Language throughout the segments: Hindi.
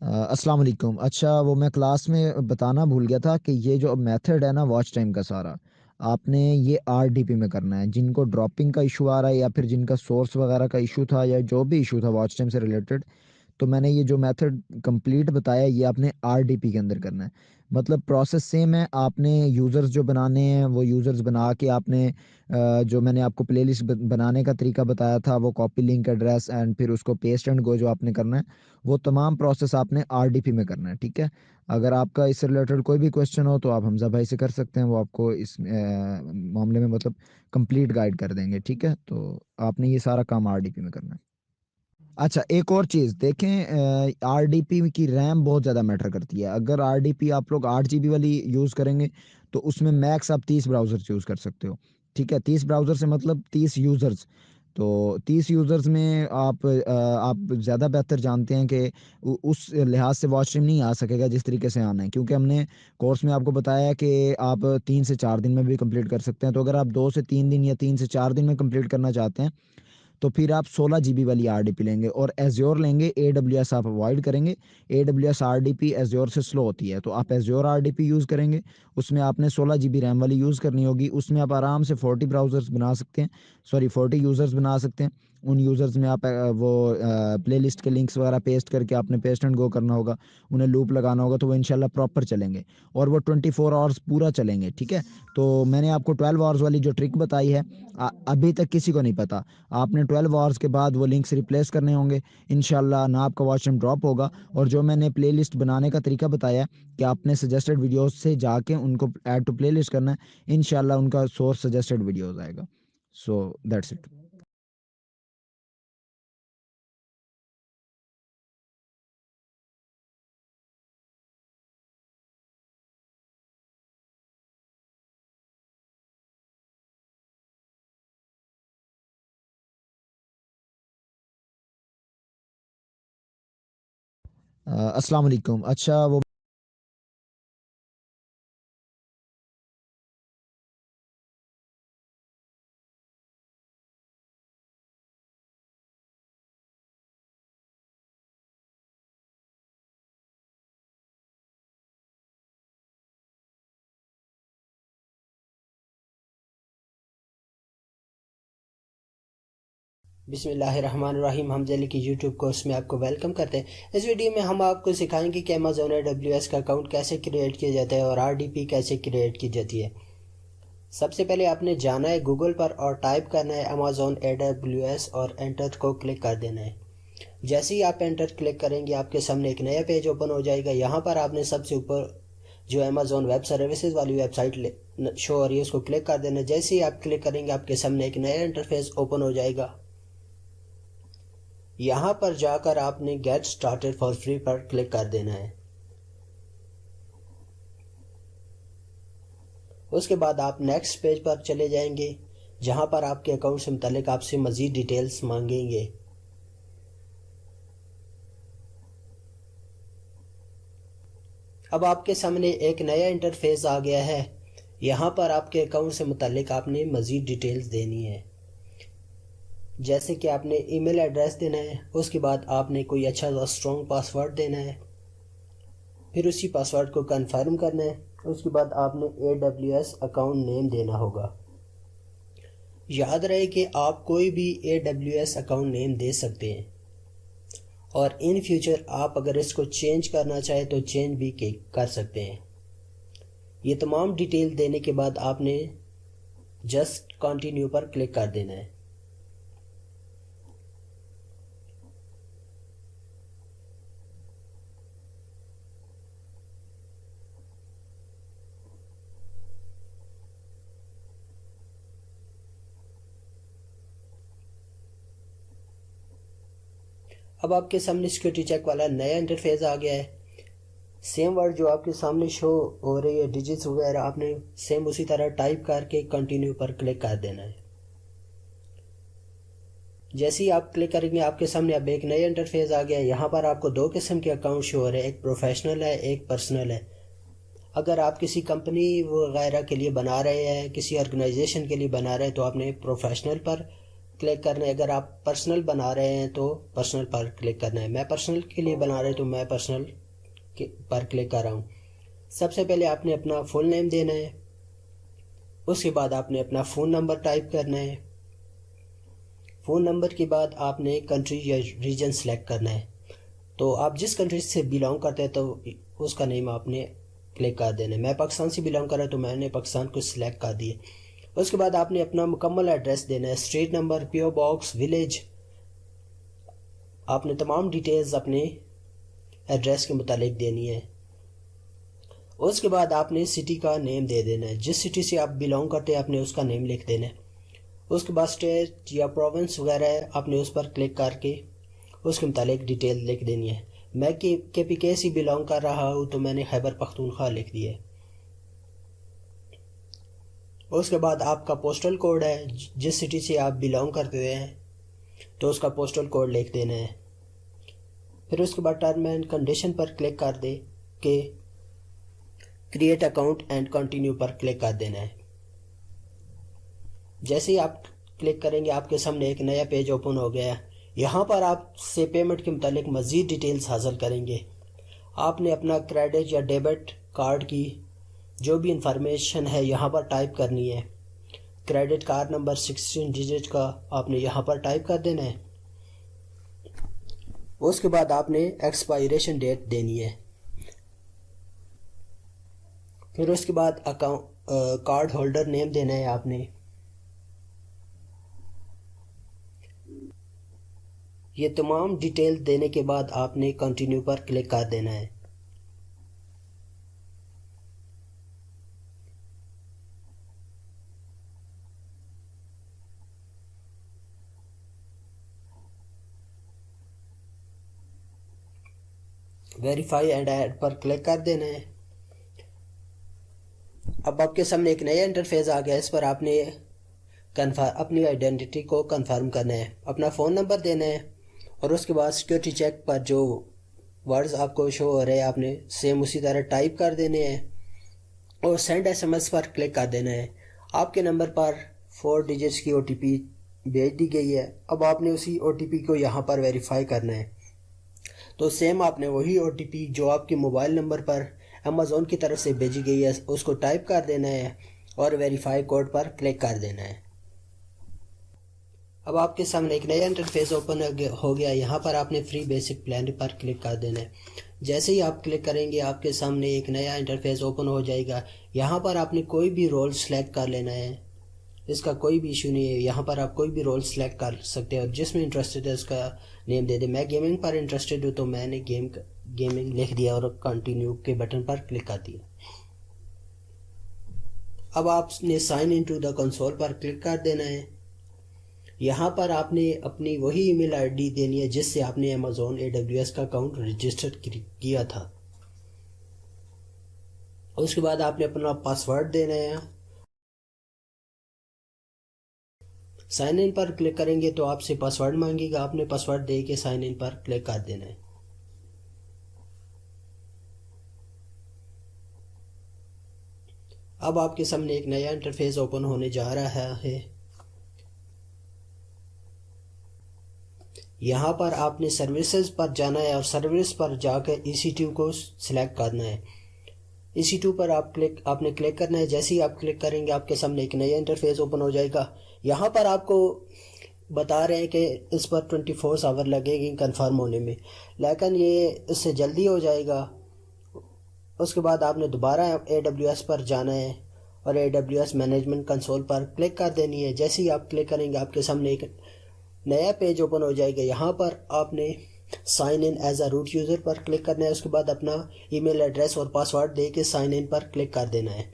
अस्सलाम वालेकुम। अच्छा, वो मैं क्लास में बताना भूल गया था कि ये जो मेथड है ना वॉच टाइम का सारा, आपने ये आरडीपी में करना है। जिनको ड्रॉपिंग का इशू आ रहा है या फिर जिनका सोर्स वगैरह का इशू था या जो भी इशू था वॉच टाइम से रिलेटेड, तो मैंने ये जो मेथड कंप्लीट बताया ये आपने आरडीपी के अंदर करना है। मतलब प्रोसेस सेम है। आपने यूज़र्स जो बनाने हैं वो यूज़र्स बना के आपने जो मैंने आपको प्लेलिस्ट बनाने का तरीका बताया था, वो कॉपी लिंक एड्रेस एंड फिर उसको पेस्ट एंड गो जो आपने करना है, वो तमाम प्रोसेस आपने आरडीपी में करना है। ठीक है। अगर आपका इससे रिलेटेड कोई भी क्वेश्चन हो तो आप हमजा भाई से कर सकते हैं, वो आपको इस मामले में मतलब कंप्लीट गाइड कर देंगे। ठीक है, तो आपने ये सारा काम आरडीपी में करना है। अच्छा, एक और चीज़ देखें, आरडीपी की रैम बहुत ज़्यादा मैटर करती है। अगर आरडीपी आप लोग 8 जीबी वाली यूज़ करेंगे तो उसमें मैक्स आप 30 ब्राउज़र यूज़ कर सकते हो। ठीक है, 30 ब्राउज़र से मतलब 30 यूज़र्स। तो 30 यूज़र्स में आप ज़्यादा बेहतर जानते हैं कि उस लिहाज से वॉच टाइम नहीं आ सकेगा जिस तरीके से आना है, क्योंकि हमने कोर्स में आपको बताया है कि आप 3 से 4 दिन में भी कंप्लीट कर सकते हैं। तो अगर आप 2 से 3 दिन या 3 से 4 दिन में कंप्लीट करना चाहते हैं तो फिर आप 16 जीबी वाली आरडीपी लेंगे और एज्योर लेंगे। एडब्ल्यूएस आप अवॉइड करेंगे। एडब्ल्यूएस आरडीपी एज्योर से स्लो होती है, तो आप एज्योर आरडीपी यूज़ करेंगे। उसमें आपने 16 जीबी रैम वाली यूज़ करनी होगी। उसमें आप आराम से 40 ब्राउज़र्स बना सकते हैं, सॉरी 40 यूज़र्स बना सकते हैं। उन यूज़र्स में आप वो प्लेलिस्ट के लिंक्स वगैरह पेस्ट करके आपने पेस्ट एंड गो करना होगा, उन्हें लूप लगाना होगा, तो वो इंशाल्लाह प्रॉपर चलेंगे और वो 24 आवर्स पूरा चलेंगे। ठीक है। तो मैंने आपको 12 आवर्स वाली जो ट्रिक बताई है, अभी तक किसी को नहीं पता। आपने 12 आवर्स के बाद वो लिंक्स रिप्लेस करने होंगे। इंशाल्लाह ना आपका वॉच टाइम ड्रॉप होगा। और जो मैंने प्लेलिस्ट बनाने का तरीका बताया कि आपने सजेस्टेड वीडियोस से जाके उनको ऐड टू प्लेलिस्ट करना है, इंशाल्लाह उनका सोर्स सजेस्टेड वीडियोस आएगा। So that's it. अस्सलाम वालेकुम। अच्छा, वो बिस्मिल्लाहिर्रहमानिर्रहीम। हम जल्दी की यूट्यूब कोर्स में आपको वेलकम करते हैं। इस वीडियो में हम आपको सिखाएंगे कि अमेजोन AWS का अकाउंट कैसे क्रिएट किया जाता है और आरडीपी कैसे क्रिएट की जाती है। सबसे पहले आपने जाना है गूगल पर और टाइप करना है अमेजोन AWS और एंटर को क्लिक कर देना है। जैसे ही आप एंटर क्लिक करेंगे आपके सामने एक नया पेज ओपन हो जाएगा। यहाँ पर आपने सबसे ऊपर जो अमेजोन वेब सर्विसेज वाली वेबसाइट शो हो रही है उसको क्लिक कर देना है। जैसे ही आप क्लिक करेंगे आपके सामने एक नया इंटरफेस ओपन हो जाएगा। यहाँ पर जाकर आपने गेट स्टार्टेड फॉर फ्री पर क्लिक कर देना है। उसके बाद आप नेक्स्ट पेज पर चले जाएंगे जहाँ पर आपके अकाउंट से मुतालिक आपसे मज़ीद डिटेल्स मांगेंगे। अब आपके सामने एक नया इंटरफेस आ गया है। यहाँ पर आपके अकाउंट से मुतालिक आपने मज़ीद डिटेल्स देनी है, जैसे कि आपने ईमेल एड्रेस देना है। उसके बाद आपने कोई अच्छा सा स्ट्रॉन्ग पासवर्ड देना है, फिर उसी पासवर्ड को कंफर्म करना है। उसके बाद आपने AWS अकाउंट नेम देना होगा। याद रहे कि आप कोई भी AWS अकाउंट नेम दे सकते हैं और इन फ्यूचर आप अगर इसको चेंज करना चाहे तो चेंज भी कर सकते हैं। ये तमाम डिटेल देने के बाद आपने जस्ट कंटिन्यू पर क्लिक कर देना है। अब आपके सामने सिक्योरिटी चेक वाला नया इंटरफेस आ गया है। सेम वर्ड जो आपके सामने शो हो रही है डिजिट्स वगैरह, आपने सेम उसी तरह टाइप करके कंटिन्यू पर क्लिक कर देना है। जैसे ही आप क्लिक करेंगे आपके सामने अब एक नया इंटरफेस आ गया है। यहाँ पर आपको दो किस्म के अकाउंट शो हो रहे हैं, एक प्रोफेशनल है एक पर्सनल है। अगर आप किसी कंपनी वगैरह के लिए बना रहे हैं, किसी ऑर्गेनाइजेशन के लिए बना रहे हैं, तो आपने प्रोफेशनल पर क्लिक करना है। अगर आप पर्सनल बना रहे हैं तो पर्सनल पर क्लिक करना है। मैं पर्सनल के लिए बना रहा हूँ तो मैं पर्सनल पर क्लिक कर रहा हूँ। सबसे पहले आपने अपना फुल नेम देना है, उसके बाद आपने अपना फ़ोन नंबर टाइप करना है। फ़ोन नंबर के बाद आपने कंट्री या रीजन सेलेक्ट करना है। तो आप जिस कंट्री से बिलोंग करते हैं तो उसका नेम आपने क्लिक कर देना है। मैं पाकिस्तान से बिलोंग कर रहा हूँ तो मैंने पाकिस्तान को सिलेक्ट कर दिया। उसके बाद आपने अपना मुकम्मल एड्रेस देना है, street number, PO box, village. आपने तमाम डिटेल्स अपने एड्रेस के मुतालिक देनी है। उसके बाद आपने सिटी का नेम दे देना है, जिस सिटी से आप बिलोंग करते हैं आपने उसका नेम लिख देना है। उसके बाद स्टेट या प्रोविंस वगैरह है, आपने उस पर क्लिक करके उसके मुतालिक डिटेल लिख देनी है। मैं KPK से बिलोंग कर रहा हूँ तो मैंने खैबर पख्तूनख्वा लिख दिया है। उसके बाद आपका पोस्टल कोड है, जिस सिटी से आप बिलोंग करते हैं तो उसका पोस्टल कोड लिख देना है। फिर उसके बाद टर्म एंड कंडीशन पर क्लिक कर दे के क्रिएट अकाउंट एंड कंटिन्यू पर क्लिक कर देना है। जैसे ही आप क्लिक करेंगे आपके सामने एक नया पेज ओपन हो गया। यहाँ पर आपसे पेमेंट के मुतालिक मज़ीद डिटेल्स हासिल करेंगे। आपने अपना क्रेडिट या डेबिट कार्ड की जो भी इंफॉर्मेशन है यहाँ पर टाइप करनी है। क्रेडिट कार्ड नंबर 16 डिजिट का आपने यहाँ पर टाइप कर देना है। उसके बाद आपने एक्सपायरेशन डेट देनी है। फिर उसके बाद अकाउंट कार्ड होल्डर नेम देना है आपने। ये तमाम डिटेल देने के बाद आपने कंटिन्यू पर क्लिक कर देना है। वेरीफाई एंड ऐड पर क्लिक कर देना है। अब आपके सामने एक नया इंटरफेस आ गया। इस पर आपने अपनी आइडेंटिटी को कंफर्म करना है, अपना फ़ोन नंबर देना है और उसके बाद सिक्योरिटी चेक पर जो वर्ड्स आपको शो हो रहे हैं आपने सेम उसी तरह टाइप कर देने हैं और सेंड SMS पर क्लिक कर देना है। आपके नंबर पर 4 डिजिट्स की OTP भेज दी गई है। अब आपने उसी OTP को यहाँ पर वेरीफाई करना है। तो सेम आपने वही OTP जो आपके मोबाइल नंबर पर अमेज़ॉन की तरफ से भेजी गई है उसको टाइप कर देना है और वेरीफाई कोड पर क्लिक कर देना है। अब आपके सामने एक नया इंटरफेस ओपन हो गया। यहाँ पर आपने फ्री बेसिक प्लान पर क्लिक कर देना है। जैसे ही आप क्लिक करेंगे आपके सामने एक नया इंटरफेस ओपन हो जाएगा। यहाँ पर आपने कोई भी रोल सेलेक्ट कर लेना है, इसका कोई भी इशू नहीं है। यहाँ पर आप कोई भी रोल सेलेक्ट कर सकते हैं और जिसमें इंटरेस्टेड है उसका नेम दे दें। मैं गेमिंग पर इंटरेस्टेड हूँ तो मैंने गेमिंग लिख दिया और कंटिन्यू के बटन पर क्लिक कर दिया। अब आपने sign in to the console पर क्लिक कर देना है। यहाँ पर आपने अपनी वही ईमेल आईडी देनी है जिससे आपने अमेज़ॉन AWS का अकाउंट रजिस्टर किया था। उसके बाद आपने अपना पासवर्ड देना है। साइन इन पर क्लिक करेंगे तो आपसे पासवर्ड मांगेगा, आपने पासवर्ड दे के साइन इन पर क्लिक कर देना है। अब आपके सामने एक नया इंटरफेस ओपन होने जा रहा है। यहाँ पर आपने सर्विसेज पर जाना है और सर्विस पर जाकर EC2 को सिलेक्ट करना है। EC2 पर आपने क्लिक करना है। जैसे ही आप क्लिक करेंगे आपके सामने एक नया इंटरफेस ओपन हो जाएगा। यहाँ पर आपको बता रहे हैं कि इस पर 24 आवर लगेगी कंफर्म होने में, लेकिन ये इससे जल्दी हो जाएगा। उसके बाद आपने दोबारा AWS पर जाना है और AWS मैनेजमेंट कंसोल पर क्लिक कर देनी है। जैसे ही आप क्लिक करेंगे आपके सामने एक नया पेज ओपन हो जाएगा। यहाँ पर आपने sign in as a root user पर क्लिक करना है। उसके बाद अपना ईमेल एड्रेस और पासवर्ड दे के साइन इन पर क्लिक कर देना है।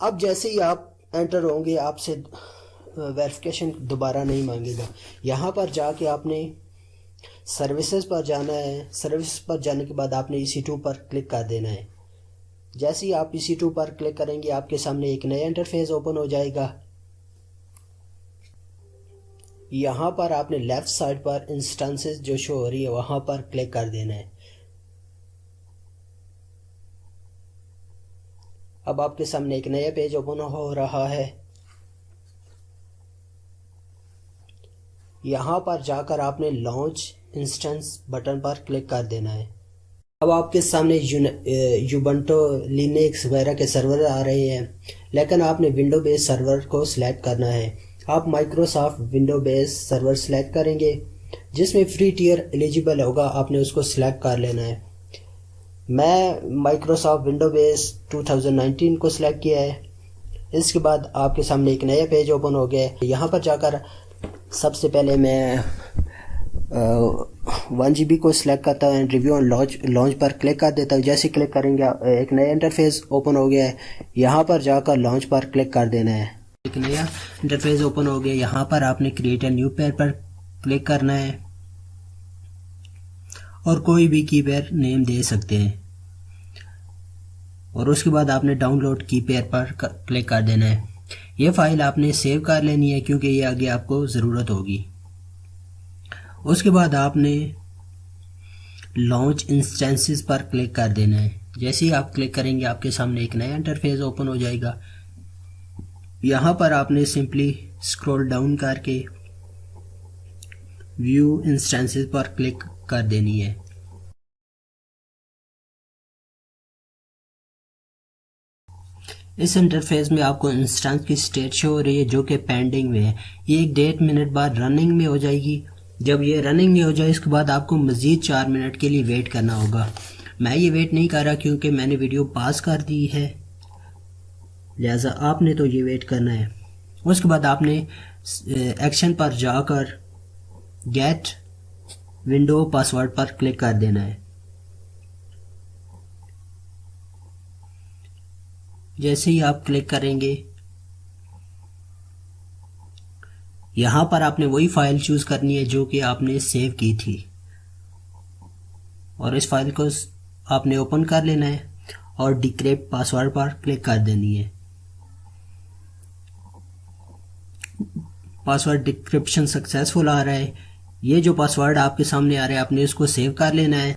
अब जैसे ही आप एंटर होंगे आपसे वेरिफिकेशन दोबारा नहीं मांगेगा। यहाँ पर जाके आपने सर्विसेज पर जाना है। सर्विस पर जाने के बाद आपने EC2 पर क्लिक कर देना है। जैसे ही आप EC2 पर क्लिक करेंगे आपके सामने एक नया इंटरफेस ओपन हो जाएगा। यहाँ पर आपने लेफ्ट साइड पर इंस्टेंसेस जो शो हो रही है वहाँ पर क्लिक कर देना है। अब आपके सामने एक नया पेज ओपन हो रहा है। यहाँ पर जाकर आपने लॉन्च इंस्टेंस बटन पर क्लिक कर देना है। अब आपके सामने यूबंटो लिनक्स वगैरह के सर्वर आ रहे हैं, लेकिन आपने विंडो बेस सर्वर को सिलेक्ट करना है। आप Microsoft window base server select करेंगे, जिसमें फ्री टियर एलिजिबल होगा, आपने उसको सिलेक्ट कर लेना है। मैं माइक्रोसॉफ्ट विंडो बेस 2019 को सिलेक्ट किया है। इसके बाद आपके सामने एक नया पेज ओपन हो गया है। यहाँ पर जाकर सबसे पहले मैं 1 GB को सिलेक्ट करता हूँ, रिव्यू ऑन लॉन्च पर क्लिक कर देता हूँ। जैसे क्लिक करेंगे एक नया इंटरफेस ओपन हो गया है। यहाँ पर जाकर लॉन्च पर क्लिक कर देना है। एक नया इंटरफेस ओपन हो गया। यहाँ पर आपने क्रिएट अ न्यू पेयर पर क्लिक करना है और कोई भी की पेयर नेम दे सकते हैं, और उसके बाद आपने डाउनलोड की पेयर पर क्लिक कर देना है। ये फाइल आपने सेव कर लेनी है क्योंकि ये आगे आपको ज़रूरत होगी। उसके बाद आपने लॉन्च इंस्टेंसेस पर क्लिक कर देना है। जैसे ही आप क्लिक करेंगे आपके सामने एक नया इंटरफेस ओपन हो जाएगा। यहाँ पर आपने सिंपली स्क्रॉल डाउन करके व्यू इंस्टेंसेस पर क्लिक कर देनी है। इस इंटरफेस में आपको इंस्टेंस की स्टेट शो हो रही है जो कि पेंडिंग में है। ये 1.5 मिनट बाद रनिंग में हो जाएगी। जब ये रनिंग में हो जाए इसके बाद आपको मज़ीद 4 मिनट के लिए वेट करना होगा। मैं ये वेट नहीं कर रहा क्योंकि मैंने वीडियो पास कर दी है, लिहाजा आपने तो ये वेट करना है। उसके बाद आपने एक्शन पर जाकर गेट विंडो पासवर्ड पर क्लिक कर देना है। जैसे ही आप क्लिक करेंगे यहाँ पर आपने वही फाइल चूज करनी है जो कि आपने सेव की थी, और इस फाइल को आपने ओपन कर लेना है और डिक्रिप्ट पासवर्ड पर क्लिक कर देनी है। पासवर्ड डिक्रिप्शन सक्सेसफुल आ रहा है। ये जो पासवर्ड आपके सामने आ रहा है आपने उसको सेव कर लेना है।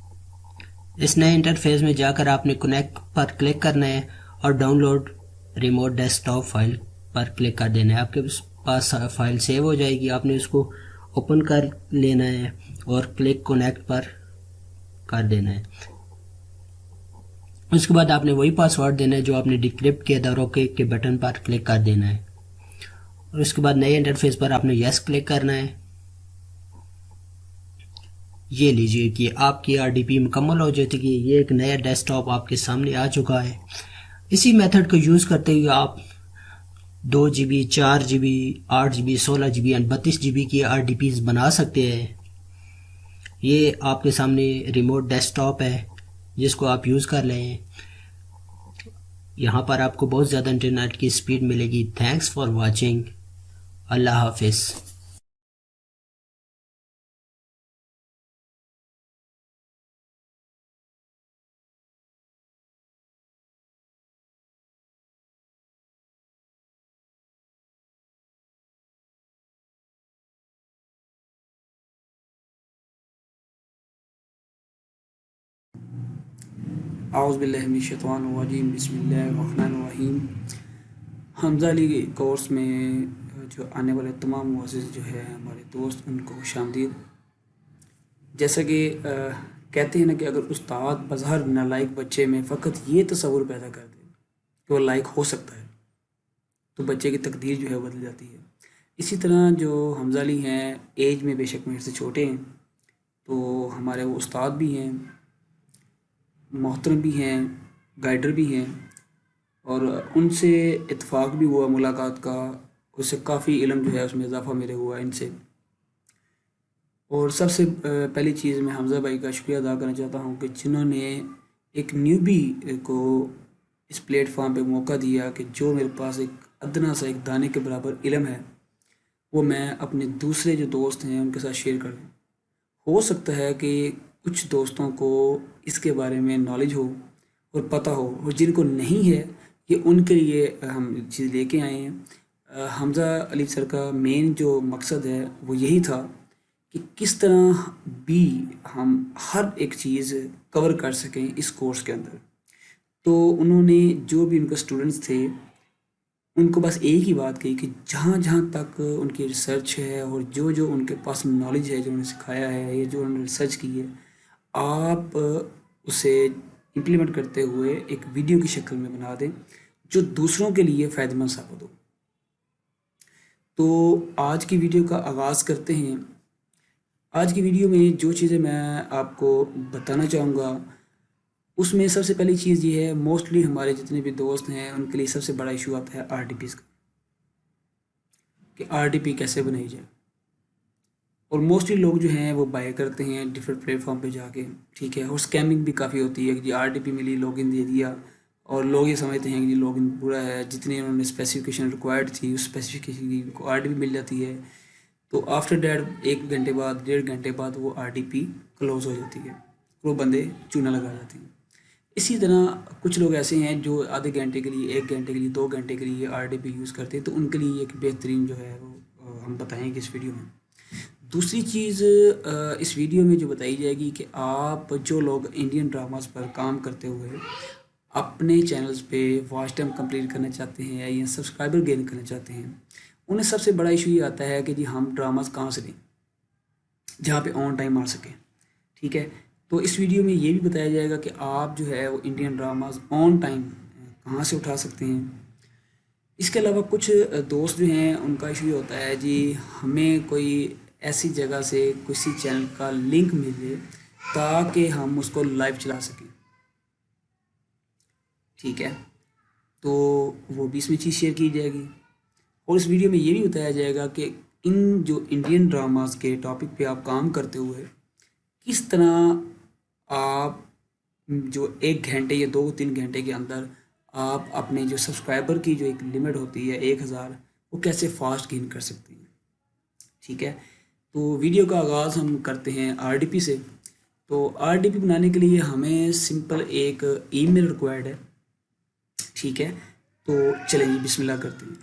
इस नए इंटरफेस में जाकर आपने कनेक्ट पर क्लिक करना है और डाउनलोड रिमोट डेस्कटॉप फाइल पर क्लिक कर देना है। आपके पास फाइल सेव हो जाएगी। आपने उसको ओपन कर लेना है और क्लिक कनेक्ट पर कर देना है। उसके बाद आपने वही पासवर्ड देना है जो आपने डिक्रिप्ट किया था और ओके के बटन पर क्लिक कर देना है। और उसके बाद नए इंटरफेस पर आपने यस क्लिक करना है। ये लीजिए कि आपकी आरडीपी मुकम्मल हो जाती है। ये एक नया डेस्कटॉप आपके सामने आ चुका है। इसी मेथड को यूज़ करते हुए आप 2 GB, 4 GB, 8 GB, 16 GB and 32 GB की आरडीपीज बना सकते हैं। ये आपके सामने रिमोट डेस्कटॉप है जिसको आप यूज़ कर लें। यहाँ पर आपको बहुत ज़्यादा इंटरनेट की स्पीड मिलेगी। Thanks for watching. अल्लाह हाफिज़। आउज़ुबिल्लाहिमिनश्शैतानिर्रजीम बिस्मिल्लाहिर्रहमानिर्रहीम। हमज़ा अली कोर्स में जो आने वाले तमाम मुअज़्ज़िज़ जो है हमारे दोस्त, उनको खुशामदीद। जैसा कि कहते हैं ना कि अगर उस्ताद बज़हर नालायक बच्चे में फ़कत ये तसव्वुर पैदा कर दे कि वो लायक हो सकता है तो बच्चे की तकदीर जो है बदल जाती है। इसी तरह जो हमज़ा अली हैं, एज में बेशक मेरे से छोटे हैं, तो हमारे वो उस्ताद भी हैं, मोहतरम भी हैं, गाइडर भी हैं, और उनसे इत्तेफाक भी हुआ मुलाकात का। उससे काफ़ी इल्म जो है उसमें इजाफ़ा मेरे हुआ इनसे। और सबसे पहली चीज़ मैं हमज़ा भाई का शुक्रिया अदा करना चाहता हूँ कि जिन्होंने एक न्यूबी को इस प्लेटफॉर्म पे मौका दिया कि जो मेरे पास एक अदना सा एक दाने के बराबर इल्म है वो मैं अपने दूसरे जो दोस्त हैं उनके साथ शेयर कर दूँ। हो सकता है कि कुछ दोस्तों को इसके बारे में नॉलेज हो और पता हो, और जिनको नहीं है ये उनके लिए हम चीज़ लेके आए हैं। हमज़ा अली सर का मेन जो मकसद है वो यही था कि किस तरह भी हम हर एक चीज़ कवर कर सकें इस कोर्स के अंदर। तो उन्होंने जो भी उनके स्टूडेंट्स थे उनको बस एक ही बात कही कि जहाँ जहाँ तक उनकी रिसर्च है और जो जो उनके पास नॉलेज है, जो उन्होंने सिखाया है या जो उन्होंने रिसर्च की है, आप उसे इम्प्लीमेंट करते हुए एक वीडियो की शक्ल में बना दें जो दूसरों के लिए फ़ायदेमंद साबित हो। तो आज की वीडियो का आगाज़ करते हैं। आज की वीडियो में जो चीज़ें मैं आपको बताना चाहूँगा, उसमें सबसे पहली चीज़ ये है, मोस्टली हमारे जितने भी दोस्त हैं उनके लिए सबसे बड़ा इशू आता है आरटीपीज़ का, कि आरटीपी कैसे बनाई जाए। और मोस्टली लोग जो हैं वो बाय करते हैं डिफरेंट प्लेटफॉर्म पे जाके, ठीक है। और स्कैमिंग भी काफ़ी होती है कि जी आरटीपी मिली, लॉगिन दे दिया, और लोग ये समझते हैं कि जी लॉगिन पूरा है, जितनी उन्होंने स्पेसिफिकेशन रिक्वायर्ड थी उस स्पेसिफिकेशन को आरटीपी मिल जाती है। तो आफ्टर डैट 1 घंटे बाद, 1.5 घंटे बाद वो आरटीपी क्लोज हो जाती है, वो बंदे चूना लगा जाते हैं। इसी तरह कुछ लोग ऐसे हैं जो आधे घंटे के लिए, 1 घंटे के लिए, 2 घंटे के लिए आरटीपी यूज़ करते हैं, तो उनके लिए एक बेहतरीन जो है वो हम बताएंगे इस वीडियो में। दूसरी चीज़ इस वीडियो में जो बताई जाएगी कि आप जो लोग इंडियन ड्रामास पर काम करते हुए अपने चैनल्स पे वॉच टाइम कंप्लीट करना चाहते हैं या सब्सक्राइबर गेन करना चाहते हैं, उन्हें सबसे बड़ा इशू ये आता है कि जी हम ड्रामास कहाँ से लें जहाँ पे ऑन टाइम आ सकें, ठीक है। तो इस वीडियो में ये भी बताया जाएगा कि आप जो है वो इंडियन ड्रामास ऑन टाइम कहाँ से उठा सकते हैं। इसके अलावा कुछ दोस्त जो हैं उनका इशू ये होता है जी हमें कोई ऐसी जगह से किसी चैनल का लिंक मिले ताकि हम उसको लाइव चला सकें, ठीक है। तो वो भी इसमें चीज़ शेयर की जाएगी। और इस वीडियो में ये भी बताया जाएगा कि इन जो इंडियन ड्रामास के टॉपिक पे आप काम करते हुए किस तरह आप जो 1 घंटे या 2-3 घंटे के अंदर आप अपने जो सब्सक्राइबर की जो एक लिमिट होती है 1000, वो कैसे फास्ट गेन कर सकते हैं, ठीक है। तो वीडियो का आगाज़ हम करते हैं आरडीपी से। तो आरडीपी बनाने के लिए हमें सिंपल एक ईमेल रिक्वायर्ड है, ठीक है। तो चलिए बिस्मिल्लाह करते हैं।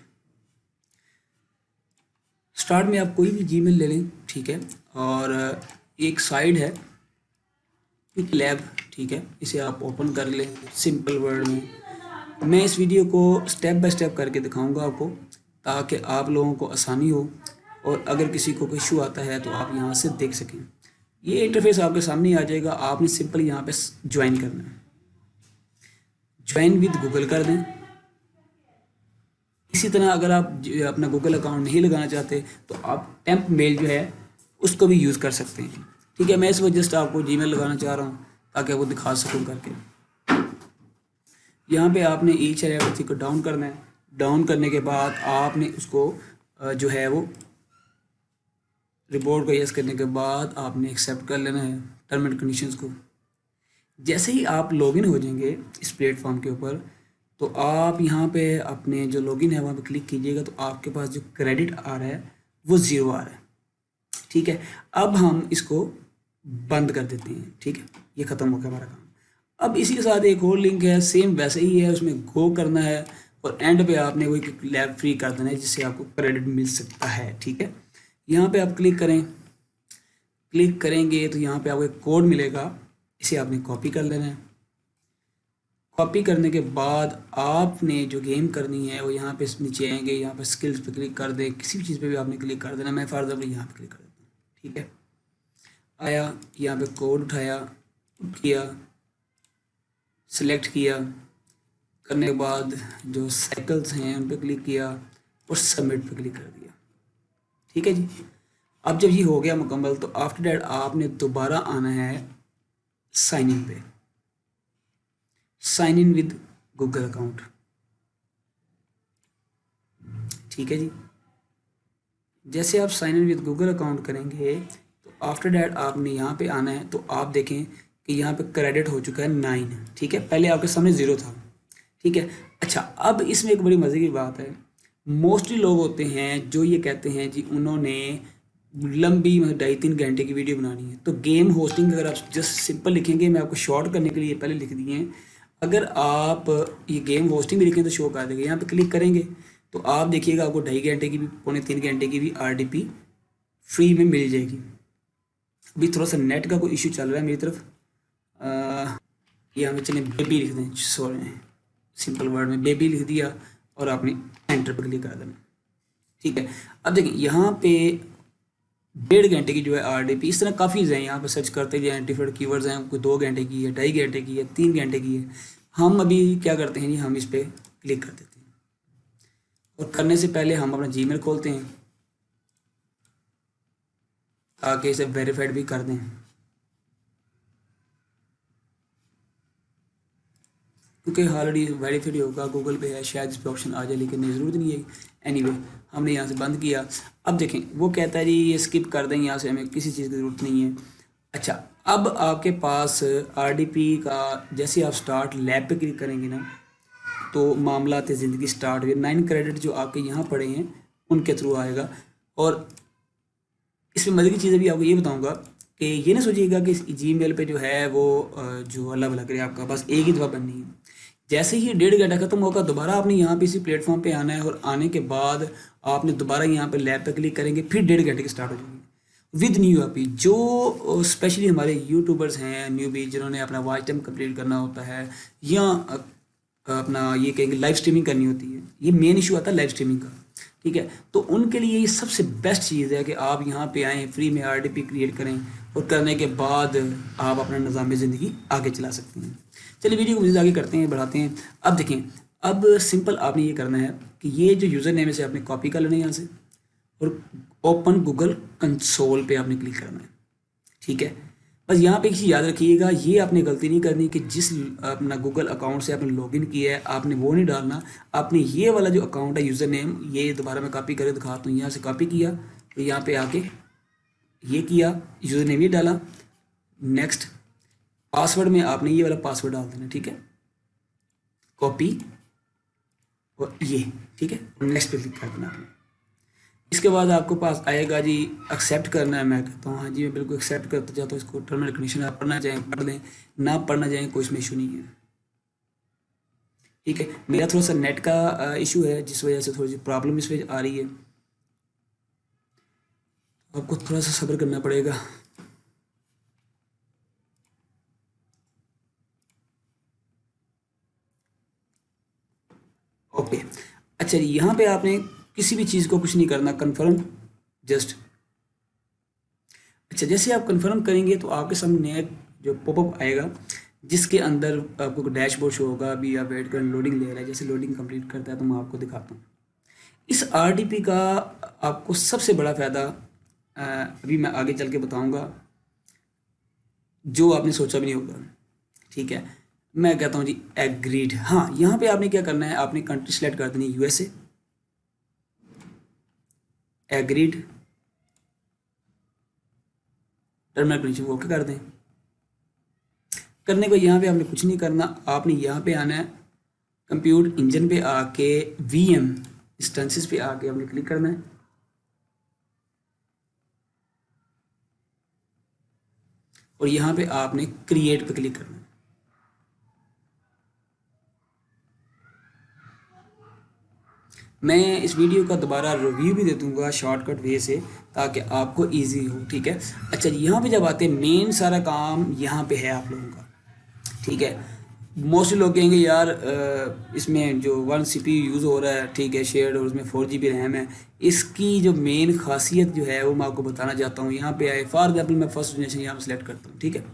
स्टार्ट में आप कोई भी जीमेल ले लें, ठीक है। और एक साइट है क्विक लैब, ठीक है, इसे आप ओपन कर लें सिंपल वर्ड में। मैं इस वीडियो को स्टेप बाय स्टेप करके दिखाऊंगा आपको ताकि आप लोगों को आसानी हो, और अगर किसी को कोई इशू आता है तो आप यहाँ से देख सकें। ये इंटरफेस आपके सामने आ जाएगा, आपने सिंपल यहाँ पे ज्वाइन करना है, ज्वाइन विद गूगल कर दें। इसी तरह अगर आप अपना गूगल अकाउंट नहीं लगाना चाहते तो आप टेम्प मेल जो है उसको भी यूज़ कर सकते हैं, ठीक है। मैं इस वजह से आपको जीमेल लगाना चाह रहा हूँ ताकि वो दिखा सकूँ करके। यहाँ पे आपने ईच एंड एवरीथिंग को डाउन करना है। डाउन करने के बाद आपने उसको जो है वो रिपोर्ट को यस करने के बाद आपने एक्सेप्ट कर लेना है टर्म एंड कंडीशंस को। जैसे ही आप लॉगिन हो जाएंगे इस प्लेटफॉर्म के ऊपर, तो आप यहाँ पे अपने जो लॉगिन है वहाँ पे क्लिक कीजिएगा, तो आपके पास जो क्रेडिट आ रहा है वो 0 आ रहा है, ठीक है। अब हम इसको बंद कर देते हैं, ठीक है, ये ख़त्म हो गया हमारा काम। अब इसी के साथ एक और लिंक है, सेम वैसे ही है, उसमें गो करना है और एंड पे आपने वही लैब फ्री कर देना है जिससे आपको क्रेडिट मिल सकता है, ठीक है। यहाँ पे आप क्लिक करें, क्लिक करेंगे तो यहाँ पे आपको एक कोड मिलेगा, इसे आपने कॉपी कर लेना है। कॉपी करने के बाद आपने जो गेम करनी है वो यहाँ पे नीचे आएंगे, यहाँ पे स्किल्स पे क्लिक कर दें, किसी भी चीज़ पे भी आपने क्लिक कर देना। मैं फॉर एग्जाम्पल यहाँ पे क्लिक कर देता हूँ, ठीक है। आया, यहाँ पे कोड उठाया, किया, सिलेक्ट किया, करने के बाद जो साइकिल्स हैं उन पर क्लिक किया और सबमिट पे क्लिक कर दिया, ठीक है जी। अब जब ये हो गया मुकम्मल, तो आफ्टर डैट आपने दोबारा आना है साइन इन पे, sign in with Google account, ठीक है जी। जैसे आप sign in with Google account करेंगे तो आफ्टर डैट आपने यहाँ पे आना है, तो आप देखें कि यहाँ पे क्रेडिट हो चुका है 9, ठीक है। पहले आपके सामने 0 था, ठीक है। अच्छा, अब इसमें एक बड़ी मज़े की बात है, मोस्टली लोग होते हैं जो ये कहते हैं जी उन्होंने लंबी 2.5-3 घंटे की वीडियो बनानी है। तो गेम होस्टिंग अगर आप जस्ट सिंपल लिखेंगे, मैं आपको शॉर्ट करने के लिए पहले लिख दिए हैं, अगर आप ये गेम होस्टिंग भी लिखें तो शो कर देंगे। यहाँ पे क्लिक करेंगे तो आप देखिएगा आपको 2.5 घंटे की भी, 2.75 घंटे की भी आरडीपी फ्री में मिल जाएगी। अभी थोड़ा सा नेट का कोई इशू चल रहा है मेरी तरफ, ये हमें चलें बेबी लिख दें, सॉरी सिंपल वर्ड में बेबी लिख दिया और आपने एंटर पर क्लिक कर देना। ठीक है, अब देखिए यहाँ पे 1.5 घंटे की जो है RDP, इस तरह काफ़ी हैं, यहाँ पे सर्च करते जाएँ, डिफरेंट कीवर्ड्स हैं, कोई 2 घंटे की है, 2.5 घंटे की है, 3 घंटे की है। हम अभी क्या करते हैं जी, हम इस पर क्लिक कर देते हैं और करने से पहले हम अपना Gmail खोलते हैं ताकि इसे वेरीफाइड भी कर दें, क्योंकि ऑलरेडी वेरीफाइड होगा, गूगल पे है, शायद इस पर ऑप्शन आ जाए, लेकिन नहीं, ज़रूरत नहीं है। एनीवे हमने यहाँ से बंद किया। अब देखें वो कहता है जी ये स्किप कर दें, यहाँ से हमें किसी चीज़ की ज़रूरत नहीं है। अच्छा, अब आपके पास RDP का जैसे आप स्टार्ट लैब पे क्लिक करेंगे ना, तो मामला ज़िंदगी स्टार्ट हुई। 9 क्रेडिट जो आपके यहाँ पड़े हैं उनके थ्रू आएगा। और इसमें मज़े की चीज़ भी आपको ये बताऊँगा कि ये ना सोचिएगा कि Gmail पे जो है वो जो अल्लाह भला करे आपका बस एक ही दफ़ा बननी है। जैसे ही 1.5 घंटा खत्म होगा, दोबारा आपने यहाँ पे इसी प्लेटफॉर्म पे आना है और आने के बाद आपने दोबारा यहाँ पे लैब पे क्लिक करेंगे, फिर 1.5 घंटे की स्टार्ट हो जाएगी विद न्यू API। जो स्पेशली हमारे यूट्यूबर्स हैं न्यूबी, जिन्होंने अपना वॉच टाइम कंप्लीट करना होता है या अपना ये कहेंगे लाइव स्ट्रीमिंग करनी होती है, ये मेन इशू आता है लाइव स्ट्रीमिंग का। ठीक है, तो उनके लिए ये सबसे बेस्ट चीज़ है कि आप यहाँ पे आएँ, फ्री में RDP क्रिएट करें और करने के बाद आप अपना निज़ाम ज़िंदगी आगे चला सकते हैं। चलिए वीडियो को मज़ीद आगे करते हैं, बढ़ाते हैं। अब देखें, अब सिंपल आपने ये करना है कि ये जो यूज़र नेम है इसे आपने कॉपी कर लेना है यहाँ से और ओपन गूगल कंसोल पे आपने क्लिक करना है। ठीक है, बस यहाँ पे किसी याद रखिएगा, ये आपने गलती नहीं करनी कि जिस अपना गूगल अकाउंट से आपने लॉगिन किया है आपने वो नहीं डालना। आपने ये वाला जो अकाउंट है यूज़र नेम, ये दोबारा मैं कॉपी करके दिखाता हूँ। यहाँ से कॉपी किया तो यहाँ पे आके ये किया, यूज़र नेम ये डाला, नेक्स्ट पासवर्ड में आपने ये वाला पासवर्ड डाल देना। ठीक है, कॉपी और ये, ठीक है, नेक्स्ट पे क्लिक कर देना आपने। इसके बाद आपको पास आएगा जी एक्सेप्ट करना है। मैं कहता हूँ हाँ जी मैं बिल्कुल एक्सेप्ट करता जाता हूँ इसको। टर्म एंड कंडीशन आप पढ़ना चाहें पढ़ लें, ना पढ़ना चाहें कोई इसमें इशू नहीं है। ठीक है, मेरा थोड़ा सा नेट का इशू है जिस वजह से थोड़ी सी प्रॉब्लम इस वजह आ रही है, आपको थोड़ा सा सब्र करना पड़ेगा। ओके, अच्छा जी यहाँ पे आपने किसी भी चीज़ को कुछ नहीं करना, कन्फर्म जस्ट। अच्छा, जैसे आप कन्फर्म करेंगे तो आपके सामने एक जो पॉपअप आएगा जिसके अंदर आपको डैशबोर्ड शो होगा। अभी आप वेट कर, लोडिंग ले रहा है, जैसे लोडिंग कंप्लीट करता है तो मैं आपको दिखाता हूँ। इस RDP का आपको सबसे बड़ा फ़ायदा अभी मैं आगे चल के बताऊँगा, जो आपने सोचा भी नहीं होगा। ठीक है, मैं कहता हूँ जी एग्रीड। हाँ, यहाँ पे आपने क्या करना है, आपने कंट्री सेलेक्ट कर देनी USA, एग्रीड, टर्मिनल कंडीशन को ओके कर दें। करने को यहाँ पे आपने कुछ नहीं करना, आपने यहाँ पे आना है कंप्यूट इंजन पे आके VM इंस्टेंसेस पे आके आपने क्लिक करना है और यहाँ पे आपने क्रिएट पे क्लिक करना है। मैं इस वीडियो का दोबारा रिव्यू भी दे दूंगा शॉर्टकट वे से ताकि आपको इजी हो। ठीक है, अच्छा जी यहाँ पे जब आते हैं मेन सारा काम यहाँ पे है आप लोगों का। ठीक है, मोस्टली लोग कहेंगे यार इसमें जो 1 CPU यूज़ हो रहा है, ठीक है, शेयर्ड, और उसमें 4 GB रैम है। इसकी जो मेन खासियत जो है वो मैं आपको बताना चाहता हूँ। यहाँ पे आए, फॉर एग्जाम्पल मैं फर्स्ट जनरेशन यहाँ पर सेलेक्ट करता हूँ। ठीक है,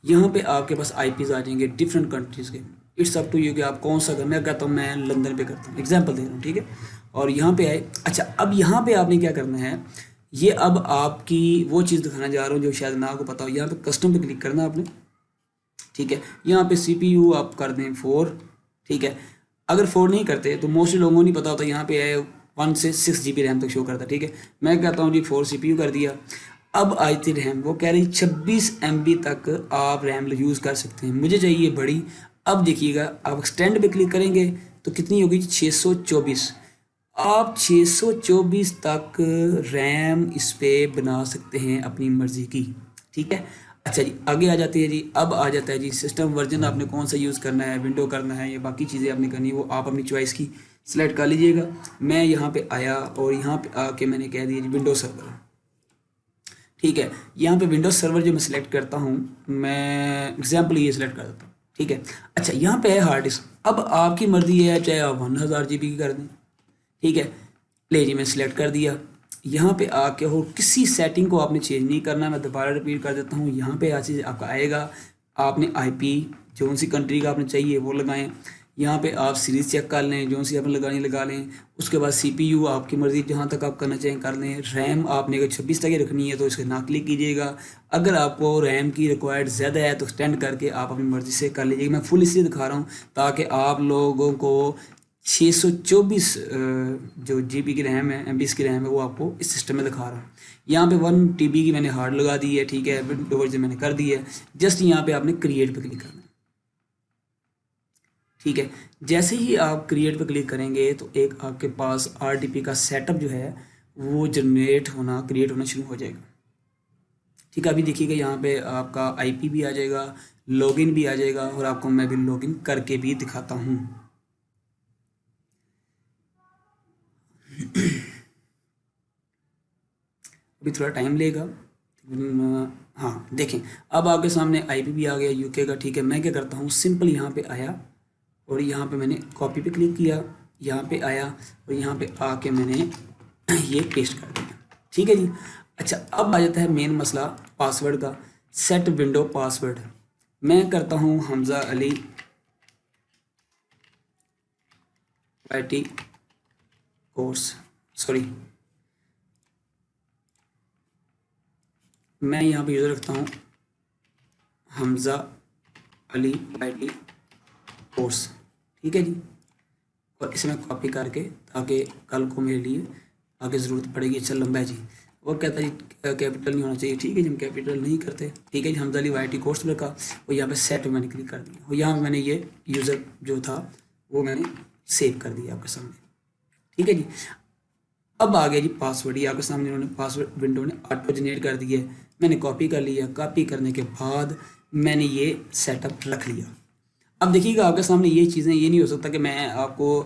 यहाँ पे आपके पास IPs आ जाएंगे डिफरेंट कंट्रीज़ के। इट्स अप टू यू कि आप कौन सा करना है। कहता हूँ मैं लंदन पे करता हूँ, एग्जांपल दे रहा हूँ। ठीक है, और यहाँ पे आए। अच्छा, अब यहाँ पे आपने क्या करना है, ये अब आपकी वो चीज़ दिखाना जा रहा हूँ जो शायद ना आपको पता हो। यहाँ पे कस्टम पे क्लिक करना है आपने। ठीक है, यहाँ पे CPU आप कर दें 4। ठीक है, अगर 4 नहीं करते तो मोस्टली लोगों को नहीं पता होता, यहाँ पे आए 1 से 6 GB रैम तक शो करता है। ठीक है, मैं कहता हूँ जी 4 CPU कर दिया। अब आई थी रैम, वो कह रही 26 MB तक आप रैम यूज़ कर सकते हैं, मुझे चाहिए बड़ी। अब देखिएगा आप एक्सटेंड पे क्लिक करेंगे तो कितनी होगी, 624। आप 624 तक रैम इस पर बना सकते हैं अपनी मर्ज़ी की। ठीक है, अच्छा जी आगे आ जाती है जी। अब आ जाता है जी सिस्टम वर्जन, आपने कौन सा यूज़ करना है, विंडो करना है या बाकी चीज़ें आपने करनी है, वो आप अपनी चॉइस की सिलेक्ट कर लीजिएगा। मैं यहाँ पे आया और यहाँ पे आके मैंने कह दिया जी विंडो सर्वर। ठीक है, यहाँ पे विंडोज सर्वर जो मैं सिलेक्ट करता हूँ, मैं एग्जाम्पल ये सिलेक्ट कर देता हूँ। ठीक है। अच्छा, यहाँ पे है हार्ड डिस्क। अब आपकी मर्जी है, चाहे आप 1000 GB की कर दें, ठीक है। ले जी, मैं सिलेक्ट कर दिया। यहाँ पे आके हो किसी सेटिंग को आपने चेंज नहीं करना। मैं दोबारा रिपीट कर देता हूँ। यहाँ पे चीज़ आपका आएगा, आपने आईपी जो सी कंट्री का आपने चाहिए वो लगाएं। यहाँ पे आप सीरीज़ चेक कर लें, जो सी आपने लगानी लगा लें। उसके बाद सीपीयू आपकी मर्ज़ी, जहाँ तक आप करना चाहें कर लें। रैम आपने अगर 26 तक ही रखनी है तो इसके ना क्लिक कीजिएगा। अगर आपको रैम की रिक्वायर्ड ज़्यादा है तो एक्सटेंड करके आप अपनी मर्ज़ी से कर लीजिएगा। मैं फुल इसलिए दिखा रहा हूँ ताकि आप लोगों को 624 जो जीबी की रैम है, एमबी की रैम है, वो आपको इस सिस्टम में दिखा रहा हूँ। यहाँ पे 1 TB की मैंने हार्ड लगा दी है, ठीक है। विंडोज मैंने कर दी है। जस्ट यहाँ पे आपने क्रिएट पे क्लिक करना है, ठीक है। जैसे ही आप क्रिएट पे क्लिक करेंगे तो एक आपके पास आरडीपी का सेटअप जो है वो जनरेट होना, क्रिएट होना शुरू हो जाएगा, ठीक है। अभी देखिएगा यहाँ पे आपका आईपी भी आ जाएगा, लॉगिन भी आ जाएगा, और आपको मैं भी लॉगिन करके भी दिखाता हूँ। अभी थोड़ा टाइम लेगा। हाँ देखें, अब आपके सामने आईपी भी आ गया यूके का, ठीक है। मैं क्या करता हूँ, सिंपल यहाँ पे आया और यहाँ पे मैंने कॉपी पे क्लिक किया, यहाँ पे आया और यहाँ पे आके मैंने ये पेस्ट कर दिया, ठीक है जी। अच्छा, अब आ जाता है मेन मसला पासवर्ड का। सेट विंडो पासवर्ड मैं करता हूँ Hamza Ali IT course, sorry, मैं यहाँ पे यूज़र रखता हूँ हमजा अली IT कोर्स, ठीक है जी। और इसे मैं कॉपी करके, ताकि कल को मेरे लिए आगे ज़रूरत पड़ेगी। अच्छा लंबा है जी। वो कहता है जी कैपिटल नहीं होना चाहिए, ठीक है जी, हम कैपिटल नहीं करते, ठीक है जी। हमजा अली IT कोर्स रखा और यहाँ पे सेट में मैंने क्लिक कर दिया और यहाँ मैंने ये यूज़र जो था वो मैंने सेव कर दिया आपके सामने, ठीक है जी। अब आ गया जी पासवर्ड। ये आपके सामने उन्होंने पासवर्ड विंडो ने ऑटो जनरेट कर दिया है। मैंने कॉपी कर लिया। कॉपी करने के बाद मैंने ये सेटअप रख लिया। अब देखिएगा आपके सामने ये चीज़ें, ये नहीं हो सकता कि मैं आपको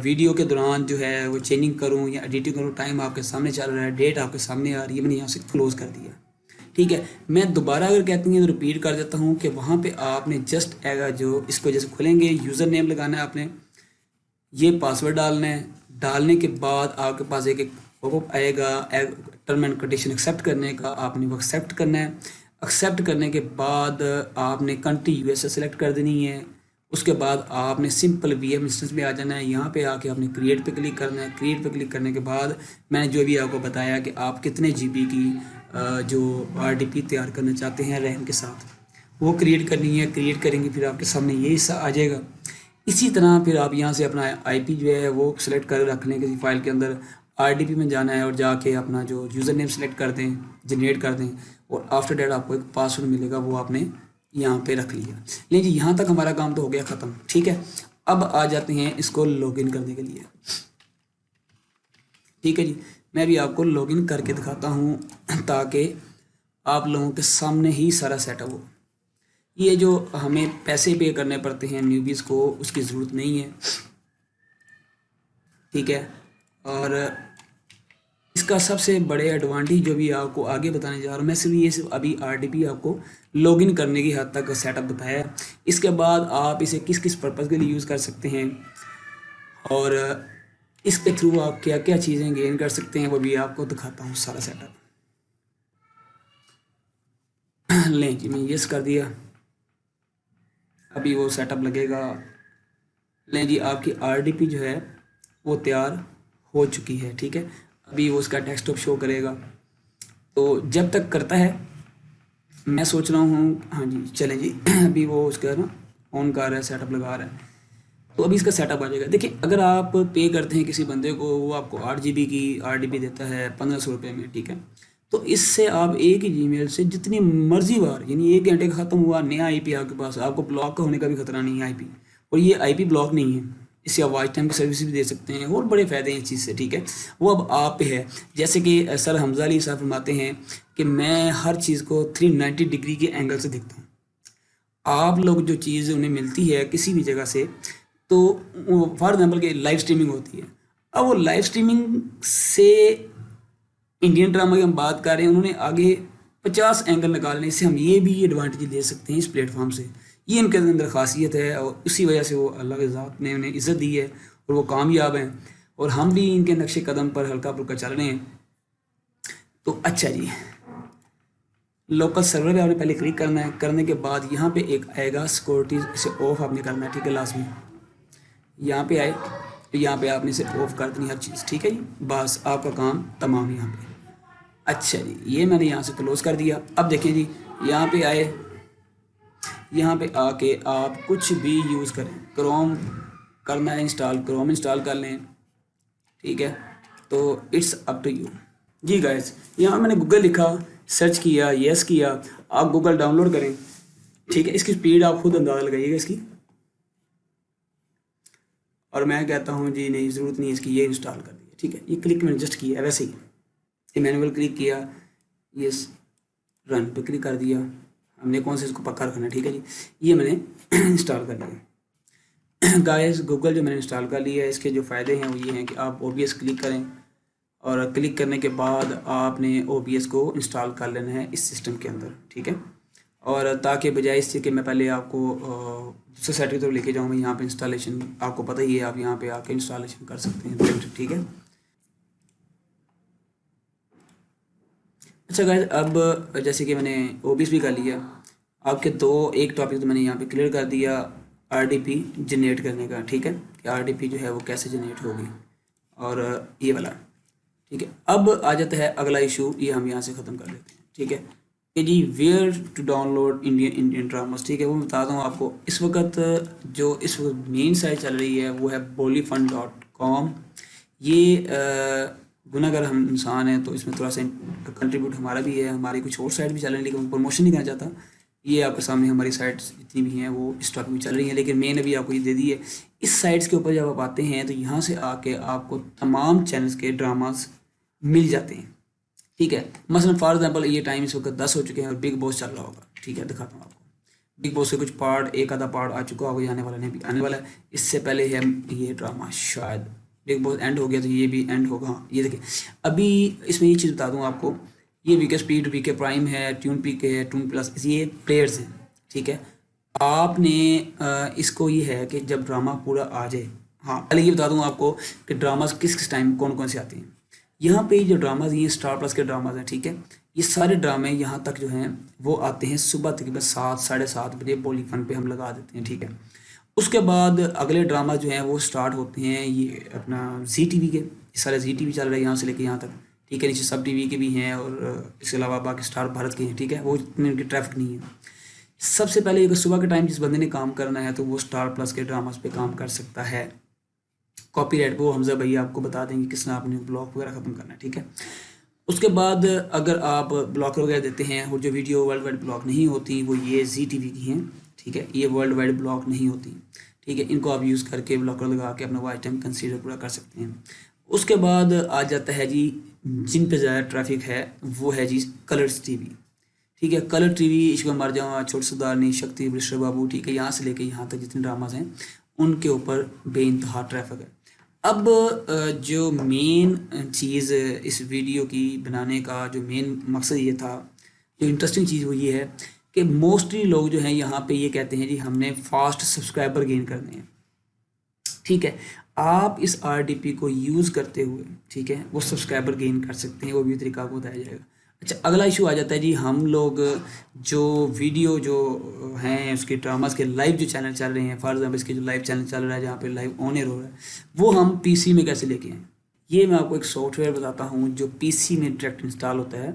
वीडियो के दौरान जो है वो चेंजिंग करूं या एडिटिंग करूं। टाइम आपके सामने चल रहा है, डेट आपके सामने आ रही है, मैंने यहाँ से क्लोज़ कर दिया, ठीक है। मैं दोबारा अगर कहती हैं तो रिपीट कर देता हूँ कि वहाँ पे आपने जस्ट जो इसको जैसे खोलेंगे, यूज़र नेम लगाना है आपने, ये पासवर्ड डालना है। डालने के बाद आपके पास एक पॉपअप आएगा टर्म एंड कंडीशन एक्सेप्ट करने का, आपने वो एक्सेप्ट करना है। एक्सेप्ट करने के बाद आपने कंट्री यूएसए सेलेक्ट कर देनी है। उसके बाद आपने सिंपल वीएम इंस्टेंस में आ जाना है। यहाँ पे आके आपने क्रिएट पे क्लिक करना है। क्रिएट पे क्लिक करने के बाद मैंने जो भी आपको बताया कि आप कितने जीबी की जो आरडीपी तैयार करना चाहते हैं रैम के साथ, वो क्रिएट करनी है। क्रिएट करेंगे फिर आपके सामने ये हिस्सा आ जाएगा। इसी तरह फिर आप यहाँ से अपना आईपी जो है वो सिलेक्ट कर रख लें किसी फाइल के अंदर। आरडीपी में जाना है और जाके अपना जो यूज़र नेम सेलेक्ट कर दें, जनरेट कर दें, और आफ्टर डेट आपको एक पासवर्ड मिलेगा, वो आपने यहाँ पे रख लिया। लेकिन जी यहाँ तक हमारा काम तो हो गया ख़त्म, ठीक है। अब आ जाते हैं इसको लॉगिन करने के लिए, ठीक है जी। मैं भी आपको लॉगिन करके दिखाता हूँ ताकि आप लोगों के सामने ही सारा सेटअप हो। ये जो हमें पैसे पे करने पड़ते हैं न्यूबीज़ को, उसकी ज़रूरत नहीं है, ठीक है। और इसका सबसे बड़े एडवांटेज जो भी आपको आगे बताने जा रहा हूँ मैं, सिर्फ अभी आरडीपी आपको लॉगिन करने की हद तक सेटअप बताया। इसके बाद आप इसे किस किस पर्पज़ के लिए यूज़ कर सकते हैं और इसके थ्रू आप क्या क्या चीज़ें गेन कर सकते हैं, वो भी आपको दिखाता हूँ सारा सेटअप। लें जी, मैं यस कर दिया। अभी वो सेटअप लगेगा। लें जी, आपकी आरडीपी जो है वो तैयार हो चुकी है, ठीक है। अभी वो उसका डेस्कटॉप शो करेगा। तो जब तक करता है मैं सोच रहा हूँ, हाँ जी चलें जी अभी वो उसका ना ऑन कर रहा है, सेटअप लगा रहा है। तो अभी इसका सेटअप आ जाएगा। देखिए, अगर आप पे करते हैं किसी बंदे को, वो आपको 8 GB की आरडीपी देता है 1500 रुपये में, ठीक है। तो इससे आप एक ही जीमेल से जितनी मर्जी बार, यानी 1 घंटे का ख़त्म हुआ, नया आईपी आपके पास, आपको ब्लॉक होने का भी खतरा नहीं है आईपी। और ये आईपी ब्लॉक नहीं है, इससे आप वॉच टाइम की सर्विस भी दे सकते हैं और बड़े फ़ायदे हैं इस चीज़ से, ठीक है। वो अब आप पे है। जैसे कि सर हमजा अली साहब फरमाते हैं कि मैं हर चीज़ को 390 डिग्री के एंगल से देखता हूँ। आप लोग जो चीज़ उन्हें मिलती है किसी भी जगह से, तो फॉर एग्जाम्पल कि लाइव स्ट्रीमिंग होती है। अब वो लाइव स्ट्रीमिंग से इंडियन ड्रामा की हम बात कर रहे हैं, उन्होंने आगे 50 एंगल निकालने से हम ये भी एडवांटेज ले सकते हैं इस प्लेटफॉर्म से। ये इनके अंदर खासियत है और उसी वजह से वो अल्लाह की ज़ात ने उन्हें इज़्ज़त दी है और वो कामयाब हैं और हम भी इनके नक्शे कदम पर हल्का फुल्का चल रहे हैं। तो अच्छा जी, लोकल सर्वर पे आपने पहले क्लिक करना है। करने के बाद यहाँ पे एक आएगा सिक्योरिटी, इसे ऑफ आपने करना है, ठीक है। लास्ट में यहाँ पे आए तो यहाँ पे आपने इसे ऑफ कर देनी हर चीज़, ठीक है जी। बस आपका काम तमाम यहाँ पे। अच्छा जी, ये मैंने यहाँ से क्लोज़ कर दिया। अब देखें जी, यहाँ पे आए, यहाँ पे आके आप कुछ भी यूज़ करें। क्रोम करना है इंस्टॉल, क्रोम इंस्टॉल कर लें, ठीक है। तो इट्स अप टू यू जी गाइस। यहाँ मैंने गूगल लिखा, सर्च किया, यस किया। आप गूगल डाउनलोड करें, ठीक है। इसकी स्पीड आप खुद अंदाज़ा लगाइएगा इसकी। और मैं कहता हूँ जी नहीं, ज़रूरत नहीं इसकी, ये इंस्टॉल कर दिया, ठीक है। ये क्लिक मैंने जस्ट किया है वैसे ही, ये मैनुअल क्लिक किया, यस रन पे क्लिक कर दिया। हमने कौन से इसको पक्का रखना है, ठीक है जी। ये मैंने इंस्टॉल कर लिया गाइस। गूगल जो मैंने इंस्टॉल कर लिया है, इसके जो फ़ायदे हैं वो ये हैं कि आप OBS क्लिक करें और क्लिक करने के बाद आपने OBS को इंस्टॉल कर लेना है इस सिस्टम के अंदर, ठीक है। और ताकि बजाय इससे कि मैं पहले आपको दूसरे साइट की तरफ लेके जाऊँ, यहाँ पे इंस्टॉलेशन आपको पता ही है, आप यहाँ पे आके इंस्टॉलेशन कर सकते हैं डायरेक्ट, ठीक है। अच्छा गाइस, अब जैसे कि मैंने OBS भी कर लिया, आपके एक टॉपिक तो मैंने यहाँ पे क्लियर कर दिया, RDP जनरेट करने का, ठीक है, कि RDP जो है वो कैसे जनरेट होगी, और ये वाला, ठीक है। अब आ जाता है अगला इशू, ये हम यहाँ से ख़त्म कर लेते हैं, ठीक है। कि जी where to download Indian dramas, ठीक है। वो मैं बताता हूँ आपको। इस वक्त जो इस वक्त मेन साइट चल रही है वो है bollyfund.com। ये गुनाहगार हम इंसान हैं तो इसमें थोड़ा सा कंट्रीब्यूट हमारा भी है, हमारी कुछ और साइट भी चल रही है, लेकिन प्रमोशन नहीं करना चाहता। ये आपके सामने हमारी साइट्स जितनी भी हैं वो इस टॉपिक में चल रही हैं, लेकिन मैंने अभी आपको ये दे दी है। इस साइट्स के ऊपर जब आप आते हैं तो यहाँ से आके आपको तमाम चैनल्स के ड्रामास मिल जाते हैं, ठीक है। मसलन फॉर एग्जांपल ये टाइम इस वक्त 10 हो चुके हैं और बिग बॉस चल रहा होगा, ठीक है। दिखाता हूँ आपको, बिग बॉस के कुछ पार्ट, एक आधा पार्ट आ चुका होगा, आने वाला नहीं भी आने वाला है। इससे पहले है ये ड्रामा, शायद बिग बॉस एंड हो गया तो ये भी एंड होगा। हाँ, ये देखिए, अभी इसमें ये चीज़ बता दूँ आपको, ये वीके स्पीड, वीके प्राइम है, ट्यून पी के है, ट्यून प्लस, ये प्लेयर्स हैं, ठीक है। आपने इसको ये है कि जब ड्रामा पूरा आ जाए, हाँ पहले ये बता दूँ आपको कि ड्रामास किस किस टाइम कौन कौन से आते हैं। यहाँ पे जो ड्रामाज, ये स्टार प्लस के ड्रामाज हैं, ठीक है। ये सारे ड्रामे यहाँ तक जो हैं वो आते हैं सुबह तकरीबन 7 साढ़े 7 बजे बॉलीफन पे हम लगा देते हैं, ठीक है। उसके बाद अगले ड्रामा जो हैं वो स्टार्ट होते हैं ये अपना ZTV के, सारे ZTV चल रहे हैं यहाँ से लेके यहाँ तक, ठीक है। नीचे सब TV के भी हैं और इसके अलावा बाकी स्टार भारत के हैं, ठीक है। वो इतनी उनकी ट्रैफिक नहीं है। सबसे पहले अगर सुबह के टाइम जिस बंदे ने काम करना है तो वो स्टार प्लस के ड्रामास पे काम कर सकता है। कॉपीराइट वो हमजा भैया आपको बता देंगे किसने आपने ब्लॉक वगैरह ख़त्म करना है, ठीक है। उसके बाद अगर आप ब्लॉक वगैरह देते हैं और जो वीडियो वर्ल्ड वाइड ब्लॉक नहीं होती वो ये ZTV की हैं, ठीक है। ये वर्ल्ड वाइड ब्लॉक नहीं होती, ठीक है। इनको आप यूज़ करके ब्लॉकर लगा के अपना वॉच टाइम कंसीडर पूरा कर सकते हैं। उसके बाद आ जाता है जी जिन पे ज़्यादा ट्रैफिक है, वो है जी कलर्स TV, ठीक है। कलर TV, इश्क मर जावा, छोट सुधारनी, शक्ति, बृष्टर बाबू, ठीक है। यहाँ से लेके यहाँ तक जितने ड्रामाज हैं उनके ऊपर बेइंतहा ट्रैफिक है। अब जो मेन चीज़ इस वीडियो की बनाने का जो मेन मकसद ये था, जो इंटरेस्टिंग चीज़ वो ये है कि मोस्टली लोग जो हैं यहाँ पे ये कहते हैं जी हमने फास्ट सब्सक्राइबर गेन करने हैं, ठीक है। आप इस RDP को यूज़ करते हुए, ठीक है, वो सब्सक्राइबर गेन कर सकते हैं, वो भी तरीका आपको बताया जाएगा। अच्छा, अगला इशू आ जाता है जी, हम लोग जो वीडियो जो हैं उसके ड्रामास के लाइव जो चैनल चल रहे हैं, फॉर एग्जाम्पल इसके जो लाइव चैनल चल रहा है जहाँ पे लाइव ऑन एयर हो रहा है, वो हम PC में कैसे लेके आएँ। ये मैं आपको एक सॉफ्टवेयर बताता हूँ जो PC में डायरेक्ट इंस्टॉल होता है,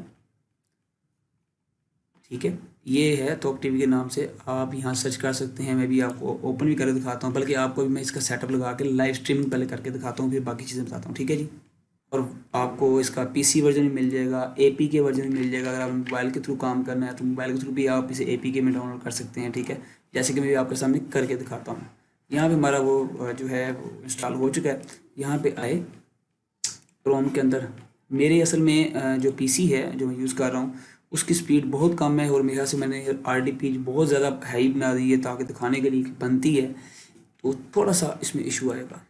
ठीक है। ये है टॉप TV के नाम से, आप यहाँ सर्च कर सकते हैं। मैं भी आपको ओपन भी करके दिखाता हूँ, बल्कि आपको भी मैं इसका सेटअप लगा के लाइव स्ट्रीमिंग पहले करके दिखाता हूँ, फिर बाकी चीज़ें बताता हूँ, ठीक है जी। और आपको इसका PC वर्जन भी मिल जाएगा, APK वर्जन भी मिल जाएगा। अगर आप मोबाइल के थ्रू काम करना है तो मोबाइल के थ्रू भी आप इसे APK में डाउनलोड कर सकते हैं, ठीक है। जैसे कि मैं भी आपके सामने करके दिखाता हूँ। यहाँ पे हमारा वो जो है वो इंस्टॉल हो चुका है। यहाँ पे आए क्रोम के अंदर, मेरे असल में जो PC है जो मैं यूज़ कर रहा हूँ उसकी स्पीड बहुत कम है और मेरे ख्याल से मैंने RDP बहुत ज़्यादा हाई बना दी है ताकि दिखाने के लिए बनती है, तो थोड़ा सा इसमें इशू आएगा।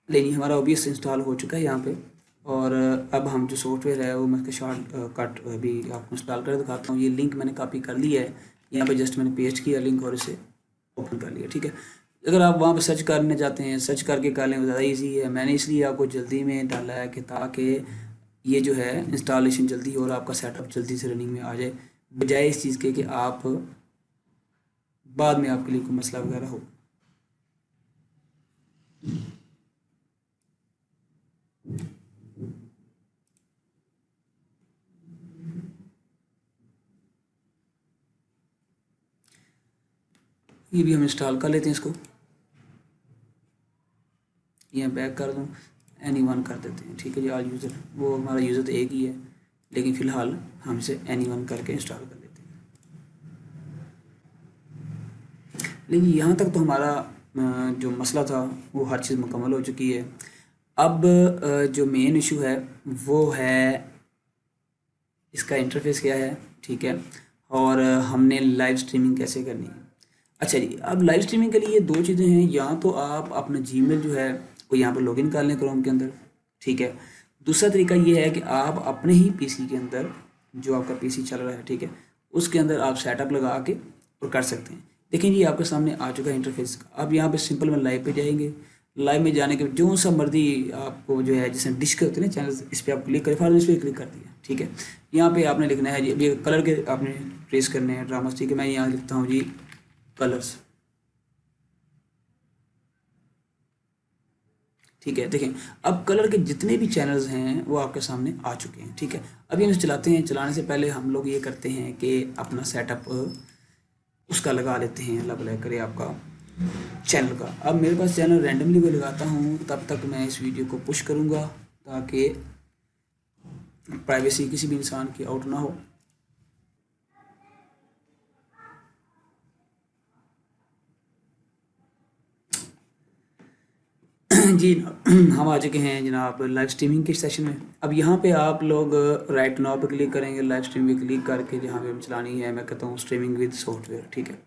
लेकिन हमारा OBS इंस्टॉल हो चुका है यहाँ पे, और अब हम जो सॉफ्टवेयर है वो मैं इसका शॉर्ट कट भी आपको इंस्टॉल कर दिखाता हूँ। ये लिंक मैंने कॉपी कर लिया है, यहाँ पे जस्ट मैंने पेस्ट किया लिंक और इसे ओपन कर लिया, ठीक है। अगर आप वहाँ पर सर्च करने जाते हैं, सर्च करके कर लें, ज़्यादा ईजी है। मैंने इसलिए आपको जल्दी में डाला है कि ताकि ये जो है इंस्टॉलेशन जल्दी हो और आपका सेटअप जल्दी से रनिंग में आ जाए, बजाय इस चीज़ के कि आप बाद में आपके लिए कोई मसला वगैरह हो। ये भी हम इंस्टॉल कर लेते हैं इसको, ये बैक कर दूँ, anyone कर देते हैं, ठीक है जी। ऑल यूज़र, वो हमारा यूज़र तो एक ही है, लेकिन फ़िलहाल हम इसे anyone करके इंस्टॉल कर लेते हैं। लेकिन यहाँ तक तो हमारा जो मसला था वो हर चीज़ मुकम्मल हो चुकी है। अब जो मेन इशू है वो है इसका इंटरफेस क्या है, ठीक है, और हमने लाइव स्ट्रीमिंग कैसे करनी है। अच्छा जी, अब लाइव स्ट्रीमिंग के लिए दो चीज़ें हैं। या तो आप अपना जीमेल जो है वो यहाँ पर लॉगिन कर लें क्रोम के अंदर, ठीक है। दूसरा तरीका ये है कि आप अपने ही पीसी के अंदर, जो आपका पीसी चल रहा है, ठीक है, उसके अंदर आप सेटअप लगा के और कर सकते हैं। देखें जी, आपके सामने आ चुका है इंटरफेस। अब यहाँ पे सिंपल में लाइव पे जाएंगे। लाइव में जाने के जो सा मर्जी आपको जो है, जैसे डिश के होते हैं ना चैनल, इस पर आप क्लिक करें, फॉर इस पर क्लिक कर दिया, ठीक है। यहाँ पे आपने लिखना है जी, अभी कलर के आपने ट्रेस करने हैं ड्रामास, ठीक है। मैं यहाँ लिखता हूँ जी कलर्स, ठीक है। देखें, अब कलर के जितने भी चैनल्स हैं वो आपके सामने आ चुके हैं, ठीक है। अभी हम इसे चलाते हैं। चलाने से पहले हम लोग ये करते हैं कि अपना सेटअप उसका लगा लेते हैं, अलग करें आपका चैनल का। अब मेरे पास चैनल रैंडमली कोई लगाता हूँ, तब तक मैं इस वीडियो को पुश करूँगा ताकि प्राइवेसी किसी भी इंसान की आउट ना हो। जी हम आ चुके हैं जनाब लाइव स्ट्रीमिंग के सेशन में। अब यहाँ पे आप लोग राइट नाउ पे क्लिक करेंगे, लाइव स्ट्रीम पे क्लिक करके जहाँ पे चलानी है, मैं कहता हूँ स्ट्रीमिंग विद सॉफ्टवेयर, ठीक है।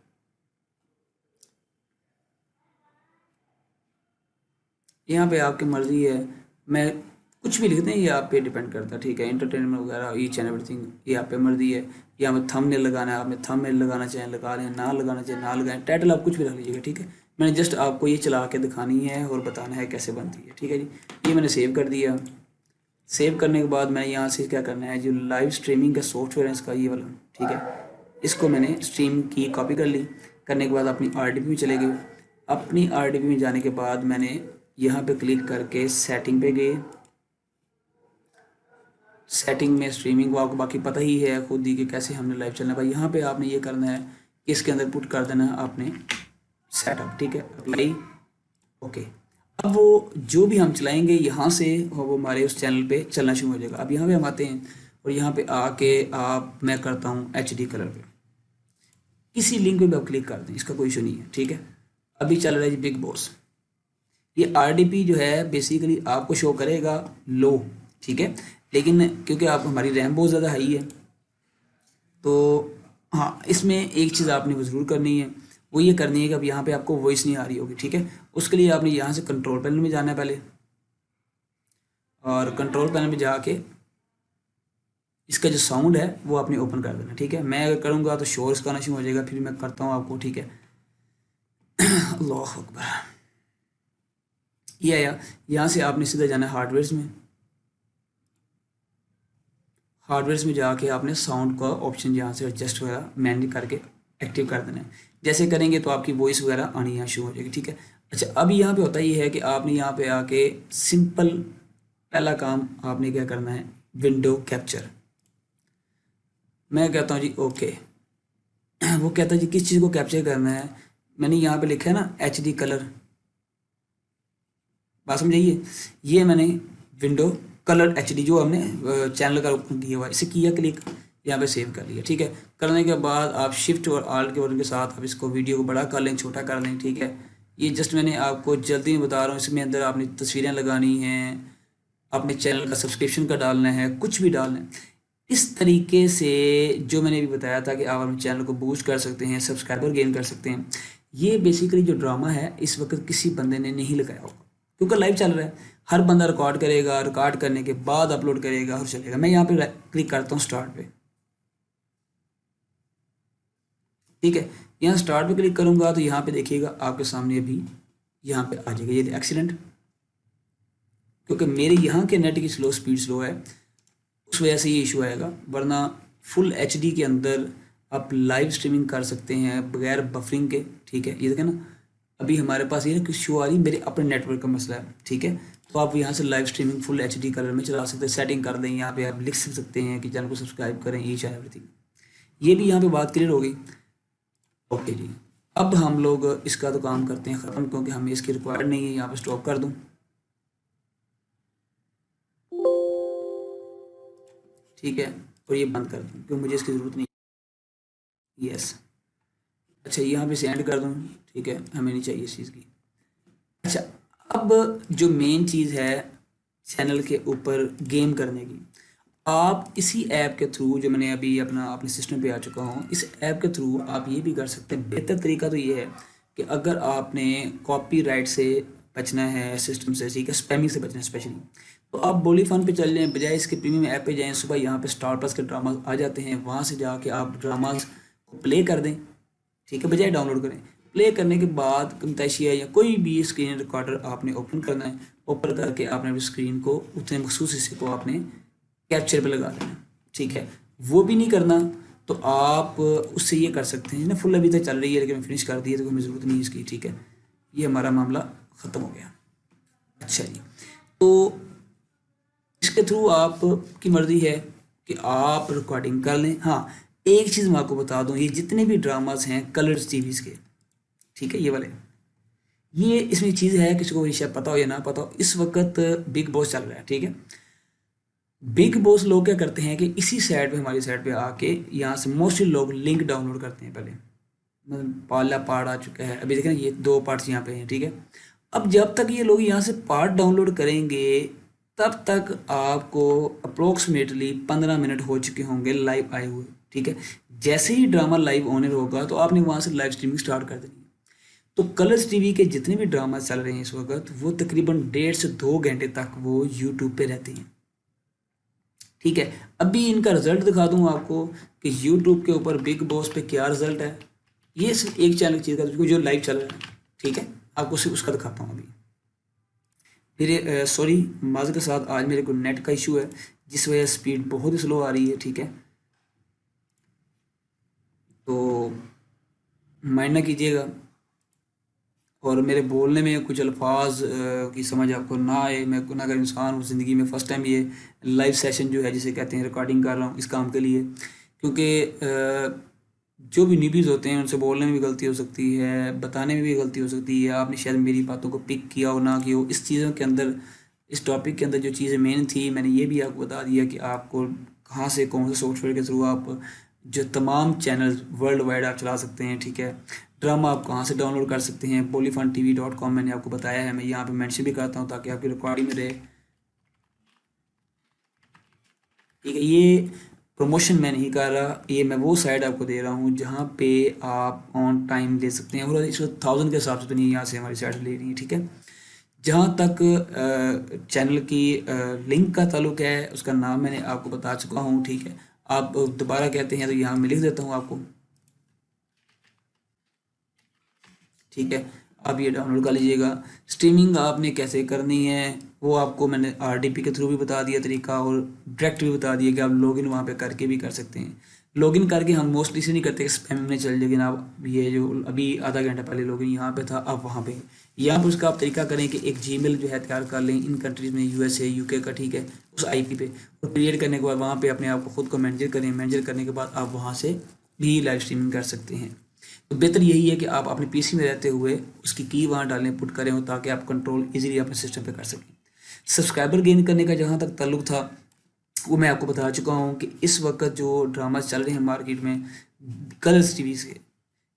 यहाँ पे आपकी मर्ज़ी है, मैं कुछ भी लिखते हैं, ये आप पे डिपेंड करता है, ठीक है। एंटरटेनमेंट वगैरह ईच एंड एवरीथिंग ये आप पे मर्ज़ी है। यहाँ पे थंबनेल लगाना है, आपने थंबनेल लगाना चाहें लगा लें, ना लगाना चाहें ना लगाएं, टाइटल आप कुछ भी रख लीजिएगा, ठीक है। मैंने जस्ट आपको ये चला के दिखानी है और बताना है कैसे बनती है, ठीक है जी। ये मैंने सेव कर दिया। सेव करने के बाद मैंने यहाँ से क्या करना है, जो लाइव स्ट्रीमिंग का सॉफ्टवेयर है इसका, ये वाला, ठीक है, इसको मैंने स्ट्रीम की कॉपी कर ली। करने के बाद अपनी आरडीपी में चले गए। अपनी आरडीपी में जाने के बाद मैंने यहाँ पे क्लिक करके सेटिंग पे गए। सेटिंग में स्ट्रीमिंग को आपको बाकी पता ही है खुद ही कि कैसे हमने लाइव चलना है। यहाँ पे आपने ये करना है कि इसके अंदर पुट कर देना है आपने सेटअप, ठीक है, अप्लाई, ओके। अब वो जो भी हम चलाएंगे यहाँ से वो हमारे उस चैनल पे चलना शुरू हो जाएगा। अब यहाँ पे हम आते हैं और यहाँ पे आके मैं करता हूँ HD कलर पे, किसी लिंक पे आप क्लिक कर दें, इसका कोई इशू नहीं है, ठीक है। अभी चल रहा है जी बिग बॉस। ये RDP जो है बेसिकली आपको शो करेगा लो, ठीक है, लेकिन क्योंकि आप हमारी रैम बहुत ज़्यादा हाई है, तो हाँ, इसमें एक चीज़ आपने वो ज़रूर करनी है, वो ये करनी है कि अब यहाँ पे आपको वॉइस नहीं आ रही होगी, ठीक है। उसके लिए आपने यहाँ से कंट्रोल पैनल में जाना है पहले, और कंट्रोल पैनल में जाके इसका जो साउंड है वो आपने ओपन कर देना, ठीक है। मैं अगर करूँगा तो शोर इसका आना शुरू हो जाएगा, फिर मैं करता हूँ आपको, ठीक है। अल्लाह अकबर, ये आया। यहाँ से आपने सीधा जाना है हार्डवेयर्स में। हार्डवेयर्स में जाके आपने साउंड का ऑप्शन यहाँ से एडजस्ट वगैरह मैनुअली करके एक्टिव कर देना है। जैसे करेंगे तो आपकी वॉइस वगैरह आनी यहाँ शुरू हो जाएगी, ठीक है। अच्छा, अभी यहाँ पे होता ये है कि आपने यहाँ पे आके सिंपल पहला काम आपने क्या करना है, विंडो कैप्चर। मैं कहता हूँ जी ओके। वो कहता है जी किस चीज़ को कैप्चर करना है। मैंने यहाँ पे लिखा है ना HD कलर, बात समझाइए। ये मैंने विंडो कलर HD जो हमने चैनल का ओपन किया हुआ है, इसे किया क्लिक, यहाँ पे सेव कर लिया, ठीक है। करने के बाद आप शिफ्ट और आल्ट के बटन के साथ आप इसको वीडियो को बड़ा कर लें, छोटा कर लें, ठीक है। ये जस्ट मैंने आपको जल्दी में बता रहा हूँ। इसमें अंदर आपने तस्वीरें लगानी हैं, अपने चैनल का सब्सक्रिप्शन का डालना है, कुछ भी डालना है। इस तरीके से जो मैंने अभी बताया था कि आप अपने चैनल को बूस्ट कर सकते हैं, सब्सक्राइबर गेन कर सकते हैं। ये बेसिकली जो ड्रामा है इस वक्त किसी बंदे ने नहीं लगाया होगा, क्योंकि लाइव चल रहा है। हर बंदा रिकॉर्ड करेगा, रिकॉर्ड करने के बाद अपलोड करेगा और चलेगा। मैं यहाँ पे क्लिक करता हूँ स्टार्ट पे। ठीक है। यहाँ स्टार्ट पे क्लिक करूँगा तो यहाँ पे देखिएगा आपके सामने अभी यहाँ पे आ जाएगा ये एक्सीलेंट, क्योंकि मेरे यहाँ के नेट की स्पीड स्लो है, उस वजह से ये इशू आएगा। वरना फुल एचडी के अंदर आप लाइव स्ट्रीमिंग कर सकते हैं बगैर बफरिंग के। ठीक है, ये देखें ना, अभी हमारे पास ये कुछ शो आ रही, मेरे अपने नेटवर्क का मसला है। ठीक है, तो आप यहाँ से live streaming full HD colour में चला सकते हैं, सेटिंग कर दें। यहाँ पे आप लिख सकते हैं कि चैनल को सब्सक्राइब करें, ईच एंड एवरीथिंग। ये भी यहाँ पे बात क्लियर हो गई। ओके जी, अब हम लोग इसका तो काम करते हैं ख़त्म, क्योंकि हमें इसकी रिक्वायर्ड नहीं है। यहाँ पे स्टॉप कर दूँ, ठीक है, और ये बंद कर दूँ क्योंकि मुझे इसकी ज़रूरत नहीं। यस, अच्छा यहाँ पे से एंड कर दूँ, ठीक है, हमें नहीं चाहिए इस चीज़ की। अच्छा, अब जो मेन चीज़ है चैनल के ऊपर गेम करने की, आप इसी ऐप के थ्रू, जो मैंने अभी अपने सिस्टम पे आ चुका हूँ, इस ऐप के थ्रू आप ये भी कर सकते हैं। बेहतर तरीका तो ये है कि अगर आपने कॉपीराइट से बचना है सिस्टम से, ठीक है, स्पैमिंग से बचना है स्पेशली, तो आप बोली फन पे चल जाएं, बजाय इसके प्रीमियम ऐप पे जाएं। सुबह यहाँ पे स्टार प्लस के ड्रामा आ जाते हैं, वहाँ से जाके आप ड्रामाज को प्ले कर दें, ठीक है, बजाय डाउनलोड करें। प्ले करने के बाद कमतशिया या कोई भी स्क्रीन रिकॉर्डर आपने ओपन करना है, ओपन करके आपने अपनी स्क्रीन को उतने मखसूस हिस्से को आपने कैप्चर पे लगा देना। ठीक है, वो भी नहीं करना तो आप उससे ये कर सकते हैं ना, फुल अभी तक चल रही है लेकिन फिनिश कर दी है तो हमें ज़रूरत नहीं है इसकी। ठीक है, ये हमारा मामला ख़त्म हो गया। अच्छा जी, तो इसके थ्रू आपकी मर्ज़ी है कि आप रिकॉर्डिंग कर लें। हाँ, एक चीज़ मैं आपको बता दूं, ये जितने भी ड्रामास हैं कलर्स टीवीज़ के, ठीक है, ये वाले, ये इसमें चीज़ है, किसी को शायद पता हो या ना पता हो, इस वक्त बिग बॉस चल रहा है। ठीक है, बिग बॉस लोग क्या करते हैं कि इसी साइड पे, हमारी साइड पे आके यहाँ से मोस्टली लोग लिंक डाउनलोड करते हैं। पहले मतलब पहला पार्ट आ चुका है, अभी देखें ये 2 पार्ट्स यहाँ पे हैं। ठीक है, अब जब तक ये लोग यहाँ से पार्ट डाउनलोड करेंगे तब तक आपको अप्रोक्सीमेटली 15 मिनट हो चुके होंगे लाइव आए हुए। ठीक है, जैसे ही ड्रामा लाइव ऑनर होगा तो आपने वहाँ से लाइव स्ट्रीमिंग स्टार्ट कर देनी है। तो कलर्स टीवी के जितने भी ड्रामा चल रहे हैं इस वक्त, वो तकरीबन 1.5 से 2 घंटे तक वो यूट्यूब पे रहते हैं। ठीक है, अभी इनका रिजल्ट दिखा दूँ आपको कि यूट्यूब के ऊपर बिग बॉस पे क्या रिजल्ट है। ये सिर्फ एक चैनल की चीज़ का जो लाइव चल रहा है। ठीक है, आपको सिर्फ उसका दिखाता हूँ अभी। फिर सॉरी, माज़ के साथ आज मेरे को नेट का इशू है जिस वजह से स्पीड बहुत ही स्लो आ रही है। ठीक है, तो माइंड ना कीजिएगा, और मेरे बोलने में कुछ अल्फाज की समझ आपको ना आए। मैं गुनाहगार इंसान हूँ, ज़िंदगी में फ़र्स्ट टाइम ये लाइव सेशन जो है जिसे कहते हैं रिकॉर्डिंग कर रहा हूँ इस काम के लिए, क्योंकि जो भी न्यूबीज़ होते हैं उनसे बोलने में भी गलती हो सकती है, बताने में भी गलती हो सकती है। आपने शायद मेरी बातों को पिक किया हो ना किया हो, इस चीज़ों के अंदर, इस टॉपिक के अंदर जो चीज़ें मेन थी मैंने ये भी आपको बता दिया कि आपको कहाँ से कौन से सॉफ्टवेयर के थ्रू आप जो तमाम चैनल वर्ल्ड वाइड आप चला सकते हैं। ठीक है, ड्रामा आप कहाँ से डाउनलोड कर सकते हैं, polyfuntv.com मैंने आपको बताया है, मैं यहाँ पे मेंशन भी करता हूँ ताकि आपकी रिकॉर्डिंग में रहे। ठीक है, ये प्रमोशन मैं नहीं कर रहा, ये मैं वो साइड आपको दे रहा हूँ जहाँ पे आप ऑन टाइम दे सकते हैं। और इस वक्त 1000 के हिसाब से तो नहीं यहाँ से हमारी साइड ले रही है। ठीक है, जहाँ तक चैनल की लिंक का ताल्लुक है उसका नाम मैंने आपको बता चुका हूँ। ठीक है, आप दोबारा कहते हैं तो यहाँ मैं लिख देता हूँ आपको। ठीक है, आप ये डाउनलोड कर लीजिएगा। स्ट्रीमिंग आपने कैसे करनी है वो आपको मैंने आरडीपी के थ्रू भी बता दिया तरीका, और डायरेक्ट भी बता दिया कि आप लॉगिन वहाँ पे करके भी कर सकते हैं। लॉगिन करके हम मोस्टली से नहीं करते स्पैम में चल, लेकिन आप ये जो अभी आधा घंटा पहले लॉगिन यहाँ पे था, अब वहाँ पे यहाँ पर उसका आप तरीका करें कि एक जीमेल जो है तैयार कर लें इन कंट्रीज़ में, यूएसए यूके का। ठीक है, उस आईपी पे, और क्रिएट करने के बाद वहाँ पे अपने आप को खुद को मैनेजर करें। मैनेजर करने के बाद आप वहाँ से भी लाइव स्ट्रीमिंग कर सकते हैं। तो बेहतर यही है कि आप अपने पीसी में रहते हुए उसकी की वहाँ डालें, पुट करें हो, ताकि आप कंट्रोल इजीली अपने सिस्टम पे कर सकें। सब्सक्राइबर गेन करने का जहाँ तक ताल्लुक था वो मैं आपको बता चुका हूँ कि इस वक्त जो ड्रामा चल रहे हैं मार्केट में कलर्स टीवीज़ के,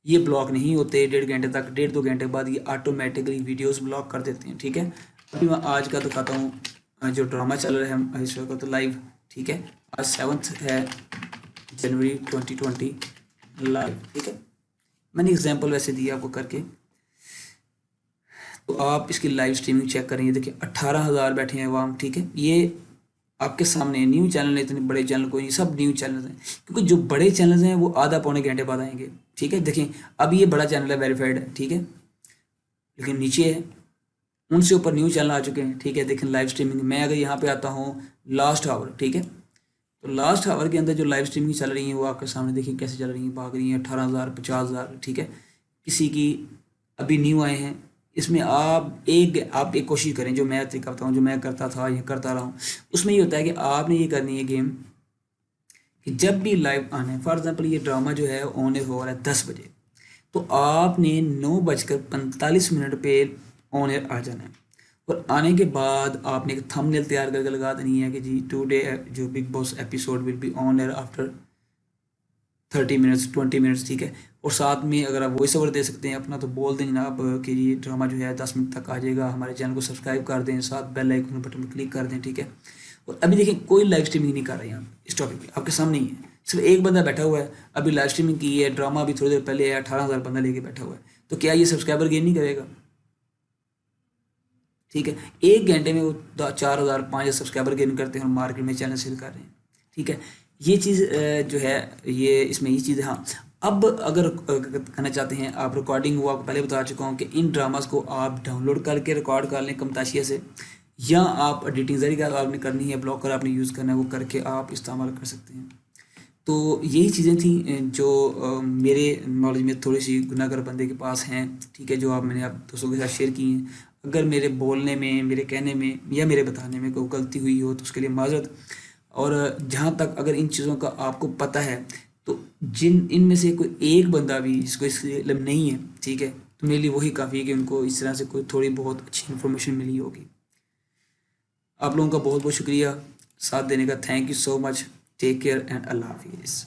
ये ब्लॉक नहीं होते 1.5 घंटे तक, 1.5-2 घंटे बाद ये ऑटोमेटिकली वीडियोस ब्लॉक कर देते हैं। ठीक है, अभी मैं आज का दिखाता हूँ जो ड्रामा चल रहा है इस वक्त तो लाइव। ठीक है, आज 7 है जनवरी 2020 लाइव। ठीक है, मैंने एग्जांपल वैसे दिया आपको करके, तो आप इसकी लाइव स्ट्रीमिंग चेक करेंगे। देखिए 18,000 बैठे हैं वाम। ठीक है, ये आपके सामने न्यू चैनल है, इतने बड़े चैनल कोई नहीं, सब न्यू चैनल हैं, क्योंकि जो बड़े चैनल हैं वो आधा पौने घंटे बाद आएंगे। ठीक है, देखिए अब ये बड़ा चैनल है, वेरीफाइड है, ठीक है, लेकिन नीचे है उनसे ऊपर न्यू चैनल आ चुके हैं। ठीक है, देखें लाइव स्ट्रीमिंग, मैं अगर यहाँ पे आता हूँ लास्ट आवर, ठीक है, तो लास्ट आवर के अंदर जो लाइव स्ट्रीमिंग चल रही है वो आपके सामने देखिए कैसे चल रही है, भाग रही है 18,000 50,000। ठीक है, किसी की अभी न्यू आए हैं, इसमें आप एक कोशिश करें, जो मैं तरीका बताऊँ, जो मैं करता था या करता रहा हूँ, उसमें ये होता है कि आपने ये करनी है गेम कि जब भी लाइव आना है, फॉर एग्जांपल ये ड्रामा जो है ऑन एयर हो रहा है 10 बजे, तो आपने 9:45 पे ऑन एयर आ जाना है, और आने के बाद आपने एक थंबनेल तैयार करके लगा देनी है कि जी टुडे जो big boss episode will be on air after 30 minutes 20 minutes. ठीक है, और साथ में अगर आप वॉइस ओवर दे सकते हैं अपना, तो बोल दें जनाब कि ये ड्रामा जो है 10 मिनट तक आ जाएगा, हमारे चैनल को सब्सक्राइब कर दें, साथ बेल आइकन बटन पर क्लिक कर दें। ठीक है, और अभी देखिए कोई लाइव स्ट्रीमिंग नहीं कर रहे हैं, इस टॉपिक पे आपके सामने ही है, सिर्फ एक बंदा बैठा हुआ है, अभी लाइव स्ट्रीमिंग की है, ड्रामा अभी थोड़ी देर पहले है, 18,000 बंदा लेके बैठा हुआ है, तो क्या ये सब्सक्राइबर गेन नहीं करेगा? ठीक है, 1 घंटे में वो 4,000 5,000 सब्सक्राइबर गेन करते हैं और मार्केट में चैनल सेल कर रहे हैं। ठीक है, ये चीज़ जो है ये इसमें ये चीज़ है। हाँ, अब अगर करना चाहते हैं आप रिकॉर्डिंग, वो आपको पहले बता चुका हूँ कि इन ड्रामास को आप डाउनलोड करके रिकॉर्ड कर लें कमताशिया से, या आप एडिटिंग जरिए आपने करनी है, ब्लॉकर आपने यूज़ करना है, वो करके आप इस्तेमाल कर सकते हैं। तो यही चीज़ें थी जो मेरे नॉलेज में थोड़ी सी गुनाहगार बंदे के पास हैं। ठीक है, जो मैंने आप दोस्तों के साथ शेयर की हैं। अगर मेरे बोलने में, मेरे कहने में या मेरे बताने में कोई गलती हुई हो तो उसके लिए माजरत। और जहाँ तक अगर इन चीज़ों का आपको पता है, तो जिन इनमें से कोई एक बंदा भी जिसको इसके इल्म नहीं है, ठीक है, तो मेरे लिए वही काफ़ी है कि उनको इस तरह से कोई थोड़ी बहुत अच्छी इन्फॉर्मेशन मिली होगी। आप लोगों का बहुत बहुत शुक्रिया साथ देने का, thank you so much, take care and अल्लाह हाफिज़।